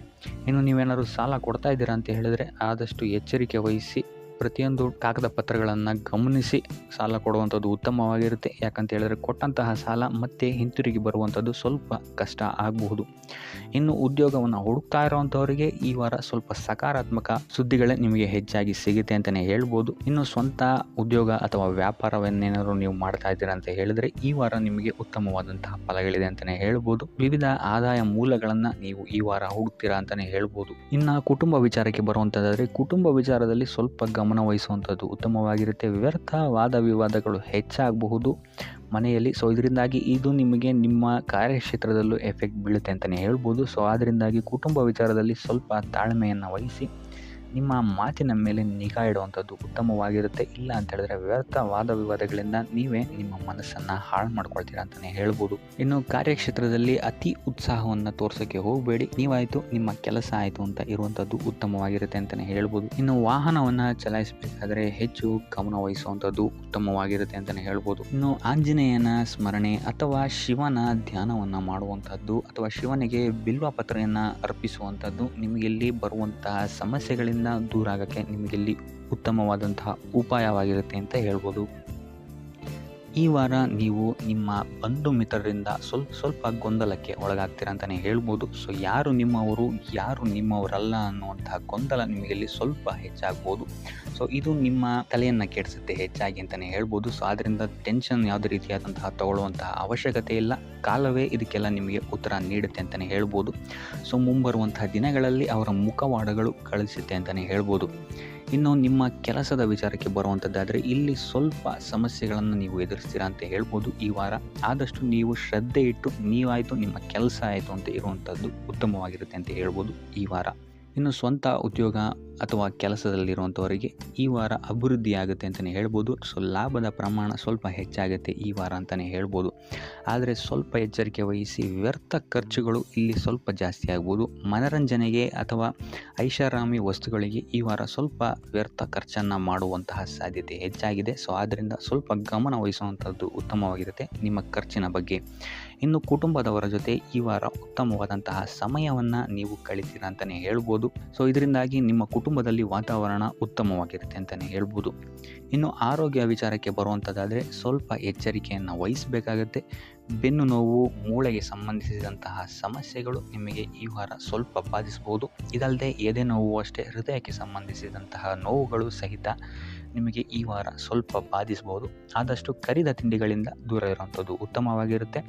ಇನ್ನು ನೀವೇನಾದರೂ ಸಾಲ ಕೊಡ್ತಾ ಇದ್ದೀರಾ ಅಂತ ಹೇಳಿದರೆ ಆದಷ್ಟು ಎಚ್ಚರಿಕೆ ವಹಿಸಿ ಪ್ರತಿಯೊಂದು ಕಾಗದ ಪತ್ರಗಳನ್ನು ಗಮನಿಸಿ ಸಾಲ ಕೊಡುವಂಥದ್ದು ಉತ್ತಮವಾಗಿರುತ್ತೆ. ಯಾಕಂತ ಹೇಳಿದ್ರೆ ಕೊಟ್ಟಂತಹ ಸಾಲ ಮತ್ತೆ ಹಿಂತಿರುಗಿ ಬರುವಂಥದ್ದು ಸ್ವಲ್ಪ ಕಷ್ಟ ಆಗಬಹುದು. ಇನ್ನು ಉದ್ಯೋಗವನ್ನು ಹುಡುಕ್ತಾ ಇರುವಂಥವರಿಗೆ ಈ ವಾರ ಸ್ವಲ್ಪ ಸಕಾರಾತ್ಮಕ ಸುದ್ದಿಗಳೇ ನಿಮಗೆ ಹೆಚ್ಚಾಗಿ ಸಿಗುತ್ತೆ ಅಂತಲೇ ಹೇಳ್ಬೋದು. ಇನ್ನು ಸ್ವಂತ ಉದ್ಯೋಗ ಅಥವಾ ವ್ಯಾಪಾರವನ್ನೇನಾದರೂ ನೀವು ಮಾಡ್ತಾ ಇದ್ದೀರಾ ಅಂತ ಹೇಳಿದರೆ ಈ ವಾರ ನಿಮಗೆ ಉತ್ತಮವಾದಂತಹ ಫಲಗಳಿದೆ ಅಂತಲೇ ಹೇಳ್ಬೋದು. ವಿವಿಧ ಆದಾಯ ಮೂಲಗಳನ್ನು ನೀವು ಈ ವಾರ ಹುಡುಕ್ತೀರಾ ಅಂತಲೇ ಹೇಳ್ಬೋದು. ಇನ್ನು ಕುಟುಂಬ ವಿಚಾರಕ್ಕೆ ಬರುವಂಥದ್ದಾದರೆ ಕುಟುಂಬ ವಿಚಾರದಲ್ಲಿ ಸ್ವಲ್ಪ ಗಮನ ವಹಿಸುವಂಥದ್ದು ಉತ್ತಮವಾಗಿರುತ್ತೆ. ವ್ಯರ್ಥ ವಾದ ವಿವಾದಗಳು ಹೆಚ್ಚಾಗಬಹುದು ಮನೆಯಲ್ಲಿ. ಸೊ ಇದರಿಂದಾಗಿ ಇದು ನಿಮಗೆ ನಿಮ್ಮ ಕಾರ್ಯಕ್ಷೇತ್ರದಲ್ಲೂ ಎಫೆಕ್ಟ್ ಬೀಳುತ್ತೆ ಅಂತಲೇ ಹೇಳ್ಬೋದು. ಸೊ ಅದರಿಂದಾಗಿ ಕುಟುಂಬ ವಿಚಾರದಲ್ಲಿ ಸ್ವಲ್ಪ ತಾಳ್ಮೆಯನ್ನು ವಹಿಸಿ ನಿಮ್ಮ ಮಾತಿನ ಮೇಲೆ ನಿಗಾ ಇಡುವಂಥದ್ದು ಉತ್ತಮವಾಗಿರುತ್ತೆ. ಇಲ್ಲ ಅಂತ ಹೇಳಿದ್ರೆ ವ್ಯರ್ಥ ವಾದ ವಿವಾದಗಳಿಂದ ನೀವೇ ನಿಮ್ಮ ಮನಸ್ಸನ್ನು ಹಾಳು ಮಾಡ್ಕೊಳ್ತೀರಾ ಅಂತಲೇ ಹೇಳ್ಬೋದು. ಇನ್ನು ಕಾರ್ಯಕ್ಷೇತ್ರದಲ್ಲಿ ಅತಿ ಉತ್ಸಾಹವನ್ನು ತೋರ್ಸೋಕ್ಕೆ ಹೋಗಬೇಡಿ. ನೀವಾಯಿತು ನಿಮ್ಮ ಕೆಲಸ ಆಯಿತು ಅಂತ ಇರುವಂಥದ್ದು ಉತ್ತಮವಾಗಿರುತ್ತೆ ಅಂತಲೇ ಹೇಳ್ಬೋದು. ಇನ್ನು ವಾಹನವನ್ನು ಚಲಾಯಿಸಬೇಕಾದ್ರೆ ಹೆಚ್ಚು ಗಮನ ವಹಿಸುವಂಥದ್ದು ಉತ್ತಮವಾಗಿರುತ್ತೆ ಅಂತಲೇ ಹೇಳ್ಬೋದು. ಇನ್ನು ಆಂಜನೇಯನ ಸ್ಮರಣೆ ಅಥವಾ ಶಿವನ ಧ್ಯಾನವನ್ನು ಮಾಡುವಂಥದ್ದು ಅಥವಾ ಶಿವನಿಗೆ ಬಿಲ್ವ ಪತ್ರೆಯನ್ನು ಅರ್ಪಿಸುವಂಥದ್ದು ನಿಮಗಿಲ್ಲಿ ಬರುವಂತಹ ಸಮಸ್ಯೆಗಳಿಂದ ದೂರ ಆಗೋಕ್ಕೆ ನಿಮಗಿಲ್ಲಿ ಉತ್ತಮವಾದಂತಹ ಉಪಾಯವಾಗಿರುತ್ತೆ ಅಂತ ಹೇಳ್ಬೋದು. ಈ ವಾರ ನೀವು ನಿಮ್ಮ ಬಂಧು ಮಿತ್ರರಿಂದ ಸ್ವಲ್ಪ ಗೊಂದಲಕ್ಕೆ ಒಳಗಾಗ್ತೀರಾ ಅಂತಲೇ ಹೇಳ್ಬೋದು. ಸೊ ಯಾರು ನಿಮ್ಮವರು ಯಾರು ನಿಮ್ಮವರಲ್ಲ ಅನ್ನುವಂತಹ ಗೊಂದಲ ನಿಮಗಿಲ್ಲಿ ಸ್ವಲ್ಪ ಹೆಚ್ಚಾಗ್ಬೋದು. ಸೊ ಇದು ನಿಮ್ಮ ತಲೆಯನ್ನು ಕೆಡಿಸುತ್ತೆ ಹೆಚ್ಚಾಗಿ ಅಂತಲೇ ಹೇಳ್ಬೋದು. ಸೊ ಆದ್ದರಿಂದ ಟೆನ್ಷನ್ ಯಾವುದೇ ರೀತಿಯಾದಂತಹ ತಗೊಳ್ಳುವಂತಹ ಅವಶ್ಯಕತೆ ಇಲ್ಲ. ಕಾಲವೇ ಇದಕ್ಕೆಲ್ಲ ನಿಮಗೆ ಉತ್ತರ ನೀಡುತ್ತೆ ಅಂತಲೇ ಹೇಳ್ಬೋದು. ಸೊ ಮುಂಬರುವಂತಹ ದಿನಗಳಲ್ಲಿ ಅವರ ಮುಖವಾಡಗಳು ಕಳಿಸುತ್ತೆ ಅಂತಲೇ ಹೇಳ್ಬೋದು. ಇನ್ನು ನಿಮ್ಮ ಕೆಲಸದ ವಿಚಾರಕ್ಕೆ ಬರುವಂಥದ್ದಾದರೆ ಇಲ್ಲಿ ಸ್ವಲ್ಪ ಸಮಸ್ಯೆಗಳನ್ನು ನೀವು ಎದುರಿಸ್ತೀರಾ ಅಂತ ಹೇಳ್ಬೋದು ಈ ವಾರ. ಆದಷ್ಟು ನೀವು ಶ್ರದ್ಧೆ ಇಟ್ಟು ನೀವಾಯಿತು ನಿಮ್ಮ ಕೆಲಸ ಆಯಿತು ಅಂತ ಇರುವಂಥದ್ದು ಉತ್ತಮವಾಗಿರುತ್ತೆ ಅಂತ ಹೇಳ್ಬೋದು ಈ ವಾರ. ಇನ್ನು ಸ್ವಂತ ಉದ್ಯೋಗ ಅಥವಾ ಕೆಲಸದಲ್ಲಿರುವಂಥವರಿಗೆ ಈ ವಾರ ಅಭಿವೃದ್ಧಿ ಆಗುತ್ತೆ ಅಂತಲೇ ಹೇಳ್ಬೋದು. ಸೊ ಲಾಭದ ಪ್ರಮಾಣ ಸ್ವಲ್ಪ ಹೆಚ್ಚಾಗುತ್ತೆ ಈ ವಾರ ಅಂತಲೇ ಹೇಳ್ಬೋದು. ಆದರೆ ಸ್ವಲ್ಪ ಎಚ್ಚರಿಕೆ ವಹಿಸಿ, ವ್ಯರ್ಥ ಖರ್ಚುಗಳು ಇಲ್ಲಿ ಸ್ವಲ್ಪ ಜಾಸ್ತಿ ಆಗ್ಬೋದು. ಮನರಂಜನೆಗೆ ಅಥವಾ ಐಷಾರಾಮಿ ವಸ್ತುಗಳಿಗೆ ಈ ವಾರ ಸ್ವಲ್ಪ ವ್ಯರ್ಥ ಖರ್ಚನ್ನು ಮಾಡುವಂತಹ ಸಾಧ್ಯತೆ ಹೆಚ್ಚಾಗಿದೆ. ಸೊ ಆದ್ದರಿಂದ ಸ್ವಲ್ಪ ಗಮನ ವಹಿಸುವಂಥದ್ದು ಉತ್ತಮವಾಗಿರುತ್ತೆ ನಿಮ್ಮ ಖರ್ಚಿನ ಬಗ್ಗೆ. ಇನ್ನು ಕುಟುಂಬದವರ ಜೊತೆ ಈ ವಾರ ಉತ್ತಮವಾದಂತಹ ಸಮಯವನ್ನು ನೀವು ಕಳಿತೀರಾ ಅಂತಲೇ ಹೇಳ್ಬೋದು. ಸೊ ಇದರಿಂದಾಗಿ ನಿಮ್ಮ ಕುಟುಂಬದಲ್ಲಿ ವಾತಾವರಣ ಉತ್ತಮವಾಗಿರುತ್ತೆ ಅಂತಲೇ ಹೇಳ್ಬೋದು. ಇನ್ನು ಆರೋಗ್ಯ ವಿಚಾರಕ್ಕೆ ಬರುವಂಥದ್ದಾದರೆ ಸ್ವಲ್ಪ ಎಚ್ಚರಿಕೆಯನ್ನು ವಹಿಸಬೇಕಾಗತ್ತೆ. ಬೆನ್ನು ನೋವು, ಮೂಳೆಗೆ ಸಂಬಂಧಿಸಿದಂತಹ ಸಮಸ್ಯೆಗಳು ನಿಮಗೆ ಈ ವಾರ ಸ್ವಲ್ಪ ಬಾಧಿಸ್ಬೋದು. ಇದಲ್ಲದೆ ಎದೆ ನೋವು ಅಷ್ಟೇ, ಹೃದಯಕ್ಕೆ ಸಂಬಂಧಿಸಿದಂತಹ ನೋವುಗಳು ಸಹಿತ ನಿಮಗೆ ಈ ವಾರ ಸ್ವಲ್ಪ ಬಾಧಿಸ್ಬೋದು. ಆದಷ್ಟು ಕರಿದ ತಿಂಡಿಗಳಿಂದ ದೂರ ಇರುವಂಥದ್ದು ಉತ್ತಮವಾಗಿರುತ್ತೆ.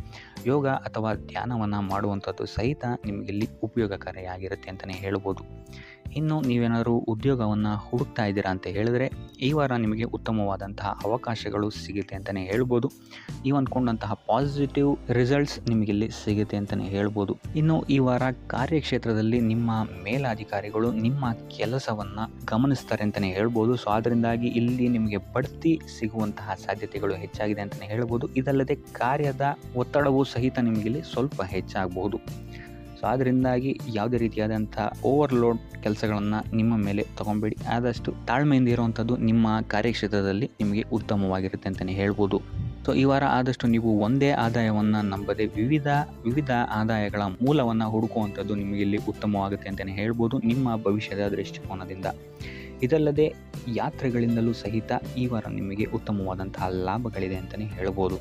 ಯೋಗ ಅಥವಾ ಧ್ಯಾನವನ್ನು ಮಾಡುವಂಥದ್ದು ಸಹಿತ ನಿಮಗಿಲ್ಲಿ ಉಪಯೋಗಕಾರಿಯಾಗಿರುತ್ತೆ ಅಂತಲೇ ಹೇಳ್ಬೋದು. ಇನ್ನು ನೀವೇನಾದರೂ ಉದ್ಯೋಗವನ್ನು ಹುಡುಕ್ತಾ ಇದ್ದೀರಾ ಅಂತ ಹೇಳಿದ್ರೆ ಈ ವಾರ ನಿಮಗೆ ಉತ್ತಮವಾದಂತಹ ಅವಕಾಶಗಳು ಸಿಗುತ್ತೆ ಅಂತಲೇ ಹೇಳ್ಬೋದು. ನೀವು ಅಂದ್ಕೊಂಡಂತಹ ಪಾಸಿಟಿವ್ ರಿಸಲ್ಟ್ಸ್ ನಿಮಗಿಲ್ಲಿ ಸಿಗುತ್ತೆ ಅಂತಲೇ ಹೇಳ್ಬೋದು. ಇನ್ನು ಈ ವಾರ ಕಾರ್ಯಕ್ಷೇತ್ರದಲ್ಲಿ ನಿಮ್ಮ ಮೇಲಾಧಿಕಾರಿಗಳು ನಿಮ್ಮ ಕೆಲಸವನ್ನು ಗಮನಿಸ್ತಾರೆ ಅಂತಲೇ ಹೇಳ್ಬೋದು. ಸೊ ಅದರಿಂದಾಗಿ ಇಲ್ಲಿ ನಿಮಗೆ ಬಡ್ತಿ ಸಿಗುವಂತಹ ಸಾಧ್ಯತೆಗಳು ಹೆಚ್ಚಾಗಿದೆ ಅಂತಲೇ ಹೇಳ್ಬೋದು. ಇದಲ್ಲದೆ ಕಾರ್ಯದ ಒತ್ತಡವೂ ಸಹಿತ ನಿಮಗಿಲ್ಲಿ ಸ್ವಲ್ಪ ಹೆಚ್ಚಾಗಬಹುದು. ಸೊ ಅದರಿಂದಾಗಿ ಯಾವುದೇ ರೀತಿಯಾದಂಥ ಓವರ್ಲೋಡ್ ಕೆಲಸಗಳನ್ನು ನಿಮ್ಮ ಮೇಲೆ ತಗೊಬೇಡಿ. ಆದಷ್ಟು ತಾಳ್ಮೆಯಿಂದ ಇರುವಂಥದ್ದು ನಿಮ್ಮ ಕಾರ್ಯಕ್ಷೇತ್ರದಲ್ಲಿ ನಿಮಗೆ ಉತ್ತಮವಾಗಿರುತ್ತೆ ಅಂತಲೇ ಹೇಳ್ಬೋದು. ಸೊ ಈ ವಾರ ಆದಷ್ಟು ನೀವು ಒಂದೇ ಆದಾಯವನ್ನು ನಂಬದೆ ವಿವಿಧ ಆದಾಯಗಳ ಮೂಲವನ್ನು ಹುಡುಕುವಂಥದ್ದು ನಿಮಗಿಲ್ಲಿ ಉತ್ತಮವಾಗುತ್ತೆ ಅಂತಲೇ ಹೇಳ್ಬೋದು ನಿಮ್ಮ ಭವಿಷ್ಯದ ದೃಷ್ಟಿಕೋನದಿಂದ. ಇದಲ್ಲದೆ ಯಾತ್ರೆಗಳಿಂದಲೂ ಸಹಿತ ಈ ವಾರ ನಿಮಗೆ ಉತ್ತಮವಾದಂತಹ ಲಾಭಗಳಿದೆ ಅಂತಲೇ ಹೇಳ್ಬೋದು.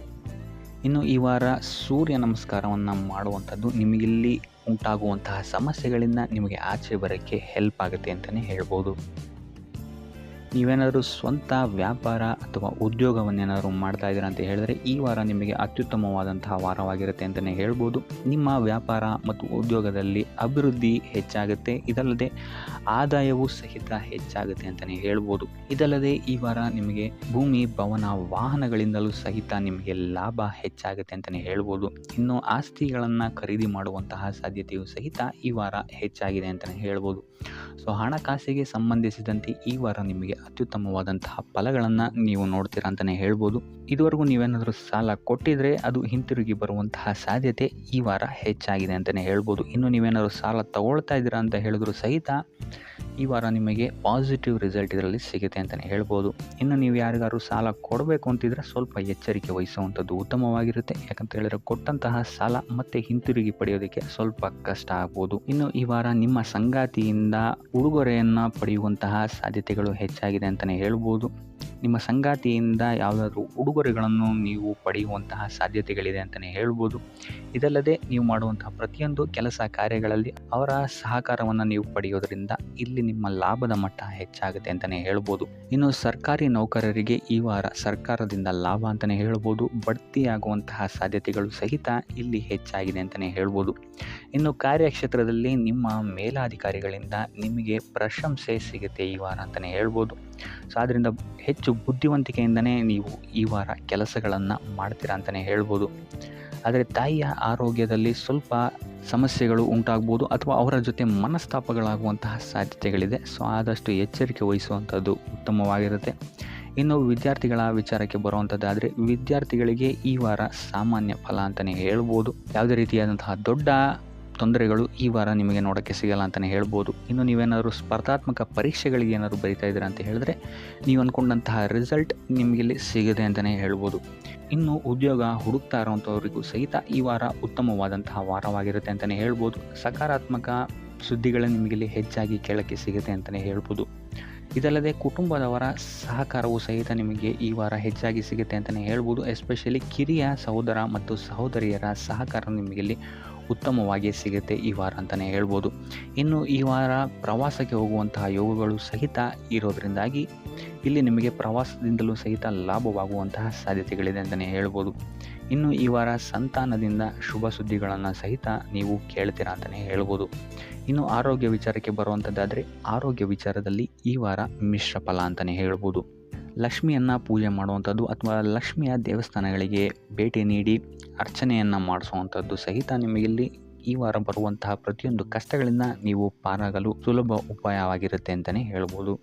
ಇನ್ನು ಈ ವಾರ ಸೂರ್ಯ ನಮಸ್ಕಾರವನ್ನು ಮಾಡುವಂಥದ್ದು ನಿಮಗಿಲ್ಲಿ ಉಂಟಾಗುವಂತಹ ಸಮಸ್ಯೆಗಳಿಂದ ನಿಮಗೆ ಆಚೆ ಬರೋಕ್ಕೆ ಹೆಲ್ಪ್ ಆಗುತ್ತೆ ಅಂತಲೇ ಹೇಳ್ಬೋದು. ನೀವೇನಾದರೂ ಸ್ವಂತ ವ್ಯಾಪಾರ ಅಥವಾ ಉದ್ಯೋಗವನ್ನೇನಾದರೂ ಮಾಡ್ತಾ ಇದ್ದೀರಾ ಅಂತ ಹೇಳಿದ್ರೆ ಈ ವಾರ ನಿಮಗೆ ಅತ್ಯುತ್ತಮವಾದಂತಹ ವಾರವಾಗಿರುತ್ತೆ ಅಂತಲೇ ಹೇಳ್ಬೋದು. ನಿಮ್ಮ ವ್ಯಾಪಾರ ಮತ್ತು ಉದ್ಯೋಗದಲ್ಲಿ ಅಭಿವೃದ್ಧಿ ಹೆಚ್ಚಾಗುತ್ತೆ. ಇದಲ್ಲದೆ ಆದಾಯವೂ ಸಹಿತ ಹೆಚ್ಚಾಗುತ್ತೆ ಅಂತಲೇ ಹೇಳ್ಬೋದು. ಇದಲ್ಲದೆ ಈ ವಾರ ನಿಮಗೆ ಭೂಮಿ, ಭವನ, ವಾಹನಗಳಿಂದಲೂ ಸಹಿತ ನಿಮಗೆ ಲಾಭ ಹೆಚ್ಚಾಗುತ್ತೆ ಅಂತಲೇ ಹೇಳ್ಬೋದು. ಇನ್ನು ಆಸ್ತಿಗಳನ್ನು ಖರೀದಿ ಮಾಡುವಂತಹ ಸಾಧ್ಯತೆಯೂ ಸಹಿತ ಈ ವಾರ ಹೆಚ್ಚಾಗಿದೆ ಅಂತಲೇ ಹೇಳ್ಬೋದು. ಸೊ ಹಣಕಾಸಿಗೆ ಸಂಬಂಧಿಸಿದಂತೆ ಈ ವಾರ ನಿಮಗೆ ಅತ್ಯುತ್ತಮವಾದಂತಹ ಫಲಗಳನ್ನು ನೀವು ನೋಡ್ತೀರಾ ಅಂತಲೇ ಹೇಳ್ಬೋದು. ಇದುವರೆಗೂ ನೀವೇನಾದರೂ ಸಾಲ ಕೊಟ್ಟಿದ್ರೆ ಅದು ಹಿಂತಿರುಗಿ ಬರುವಂತಹ ಸಾಧ್ಯತೆ ಈ ವಾರ ಹೆಚ್ಚಾಗಿದೆ ಅಂತಲೇ ಹೇಳ್ಬೋದು. ಇನ್ನು ನೀವೇನಾದರೂ ಸಾಲ ತಗೊಳ್ತಾ ಇದ್ದೀರಾ ಅಂತ ಹೇಳಿದ್ರು ಸಹಿತ ಈ ವಾರ ನಿಮಗೆ ಪಾಸಿಟಿವ್ ರಿಸಲ್ಟ್ ಇದರಲ್ಲಿ ಸಿಗುತ್ತೆ ಅಂತಲೇ ಹೇಳ್ಬೋದು. ಇನ್ನು ನೀವು ಯಾರಿಗಾದ್ರು ಸಾಲ ಕೊಡಬೇಕು ಅಂತಿದ್ರೆ ಸ್ವಲ್ಪ ಎಚ್ಚರಿಕೆ ವಹಿಸುವಂಥದ್ದು ಉತ್ತಮವಾಗಿರುತ್ತೆ. ಯಾಕಂತ ಹೇಳಿದ್ರೆ ಕೊಟ್ಟಂತಹ ಸಾಲ ಮತ್ತೆ ಹಿಂತಿರುಗಿ ಪಡೆಯೋದಕ್ಕೆ ಸ್ವಲ್ಪ ಕಷ್ಟ ಆಗ್ಬೋದು. ಇನ್ನು ಈ ವಾರ ನಿಮ್ಮ ಸಂಗಾತಿಯಿಂದ ಉಡುಗೊರೆಯನ್ನು ಪಡೆಯುವಂತಹ ಸಾಧ್ಯತೆಗಳು ಹೆಚ್ಚಾಗಿದೆ ಅಂತಲೇ ಹೇಳ್ಬೋದು. ನಿಮ್ಮ ಸಂಗಾತಿಯಿಂದ ಯಾವುದಾದ್ರೂ ಉಡುಗೊರೆಗಳನ್ನು ನೀವು ಪಡೆಯುವಂತಹ ಸಾಧ್ಯತೆಗಳಿದೆ ಅಂತಲೇ ಹೇಳ್ಬೋದು. ಇದಲ್ಲದೆ ನೀವು ಮಾಡುವಂತಹ ಪ್ರತಿಯೊಂದು ಕೆಲಸ ಕಾರ್ಯಗಳಲ್ಲಿ ಅವರ ಸಹಕಾರವನ್ನು ನೀವು ಪಡೆಯೋದ್ರಿಂದ ಇಲ್ಲಿ ನಿಮ್ಮ ಲಾಭದ ಮಟ್ಟ ಹೆಚ್ಚಾಗುತ್ತೆ ಅಂತಲೇ ಹೇಳ್ಬೋದು. ಇನ್ನು ಸರ್ಕಾರಿ ನೌಕರರಿಗೆ ಈ ವಾರ ಸರ್ಕಾರದಿಂದ ಲಾಭ ಅಂತಲೇ ಹೇಳ್ಬೋದು. ಬಡ್ತಿಯಾಗುವಂತಹ ಸಾಧ್ಯತೆಗಳು ಸಹಿತ ಇಲ್ಲಿ ಹೆಚ್ಚಾಗಿದೆ ಅಂತಲೇ ಹೇಳ್ಬೋದು. ಇನ್ನು ಕಾರ್ಯಕ್ಷೇತ್ರದಲ್ಲಿ ನಿಮ್ಮ ಮೇಲಾಧಿಕಾರಿಗಳಿಂದ ನಿಮಗೆ ಪ್ರಶಂಸೆ ಸಿಗುತ್ತೆ ಈ ವಾರ ಅಂತಲೇ ಹೇಳ್ಬೋದು. ಸೊ ಆದ್ದರಿಂದ ಹೆಚ್ಚು ಬುದ್ಧಿವಂತಿಕೆಯಿಂದನೇ ನೀವು ಈ ವಾರ ಕೆಲಸಗಳನ್ನು ಮಾಡ್ತೀರಾ ಅಂತಲೇ ಹೇಳ್ಬೋದು. ಆದರೆ ತಾಯಿಯ ಆರೋಗ್ಯದಲ್ಲಿ ಸ್ವಲ್ಪ ಸಮಸ್ಯೆಗಳು ಉಂಟಾಗ್ಬೋದು ಅಥವಾ ಅವರ ಜೊತೆ ಮನಸ್ತಾಪಗಳಾಗುವಂತಹ ಸಾಧ್ಯತೆಗಳಿದೆ. ಸೊ ಆದಷ್ಟು ಎಚ್ಚರಿಕೆ ವಹಿಸುವಂಥದ್ದು ಉತ್ತಮವಾಗಿರುತ್ತೆ. ಇನ್ನು ವಿದ್ಯಾರ್ಥಿಗಳ ವಿಚಾರಕ್ಕೆ ಬರುವಂಥದ್ದಾದರೆ ವಿದ್ಯಾರ್ಥಿಗಳಿಗೆ ಈ ವಾರ ಸಾಮಾನ್ಯ ಫಲ ಅಂತಲೇ ಹೇಳ್ಬೋದು. ಯಾವುದೇ ರೀತಿಯಾದಂತಹ ದೊಡ್ಡ ತೊಂದರೆಗಳು ಈ ವಾರ ನಿಮಗೆ ನೋಡೋಕ್ಕೆ ಸಿಗಲ್ಲ ಅಂತಲೇ ಹೇಳ್ಬೋದು. ಇನ್ನು ನೀವೇನಾದರೂ ಸ್ಪರ್ಧಾತ್ಮಕ ಪರೀಕ್ಷೆಗಳಿಗೆ ಏನಾದರೂ ಬರೀತಾ ಇದ್ದೀರಾ ಅಂತ ಹೇಳಿದ್ರೆ ನೀವು ಅಂದ್ಕೊಂಡಂತಹ ರಿಸಲ್ಟ್ ನಿಮಗಿಲ್ಲಿ ಸಿಗುತ್ತೆ ಅಂತಲೇ ಹೇಳ್ಬೋದು. ಇನ್ನು ಉದ್ಯೋಗ ಹುಡುಕ್ತಾ ಇರೋವಂಥವ್ರಿಗೂ ಸಹಿತ ಈ ವಾರ ಉತ್ತಮವಾದಂತಹ ವಾರವಾಗಿರುತ್ತೆ ಅಂತಲೇ ಹೇಳ್ಬೋದು. ಸಕಾರಾತ್ಮಕ ಸುದ್ದಿಗಳು ನಿಮಗಿಲ್ಲಿ ಹೆಚ್ಚಾಗಿ ಕೇಳೋಕ್ಕೆ ಸಿಗುತ್ತೆ ಅಂತಲೇ ಹೇಳ್ಬೋದು. ಇದಲ್ಲದೆ ಕುಟುಂಬದವರ ಸಹಕಾರವು ಸಹಿತ ನಿಮಗೆ ಈ ವಾರ ಹೆಚ್ಚಾಗಿ ಸಿಗುತ್ತೆ ಅಂತಲೇ ಹೇಳ್ಬೋದು. ಎಸ್ಪೆಷಲಿ ಕಿರಿಯ ಸಹೋದರ ಮತ್ತು ಸಹೋದರಿಯರ ಸಹಕಾರ ನಿಮಗಿಲ್ಲಿ ಉತ್ತಮವಾಗಿ ಸಿಗುತ್ತೆ ಈ ವಾರ ಅಂತಲೇ ಹೇಳ್ಬೋದು. ಇನ್ನು ಈ ವಾರ ಪ್ರವಾಸಕ್ಕೆ ಹೋಗುವಂತಹ ಯೋಗಗಳು ಸಹಿತ ಇರೋದರಿಂದಾಗಿ ಇಲ್ಲಿ ನಿಮಗೆ ಪ್ರವಾಸದಿಂದಲೂ ಸಹಿತ ಲಾಭವಾಗುವಂತಹ ಸಾಧ್ಯತೆಗಳಿದೆ ಅಂತಲೇ ಹೇಳ್ಬೋದು. ಇನ್ನು ಈ ವಾರ ಸಂತಾನದಿಂದ ಶುಭ ಸುದ್ದಿಗಳನ್ನು ಸಹಿತ ನೀವು ಕೇಳ್ತೀರಾ ಅಂತಲೇ ಹೇಳ್ಬೋದು. ಇನ್ನು ಆರೋಗ್ಯ ವಿಚಾರಕ್ಕೆ ಬರುವಂಥದ್ದಾದರೆ ಆರೋಗ್ಯ ವಿಚಾರದಲ್ಲಿ ಈ ವಾರ ಮಿಶ್ರ ಫಲ ಅಂತಲೇ ಹೇಳ್ಬೋದು. ಲಕ್ಷ್ಮಿಯನ್ನು ಪೂಜೆ ಮಾಡುವಂಥದ್ದು ಅಥವಾ ಲಕ್ಷ್ಮಿಯ ದೇವಸ್ಥಾನಗಳಿಗೆ ಭೇಟಿ ನೀಡಿ ಅರ್ಚನೆಯನ್ನು ಮಾಡಿಸುವಂಥದ್ದು ಸಹಿತ ನಿಮಗಿಲ್ಲಿ ಈ ವಾರ ಬರುವಂತಹ ಪ್ರತಿಯೊಂದು ಕಷ್ಟಗಳಿಂದ ನೀವು ಪಾರಾಗಲು ಸುಲಭ ಉಪಾಯವಾಗಿರುತ್ತೆ ಅಂತಲೇ ಹೇಳ್ಬೋದು.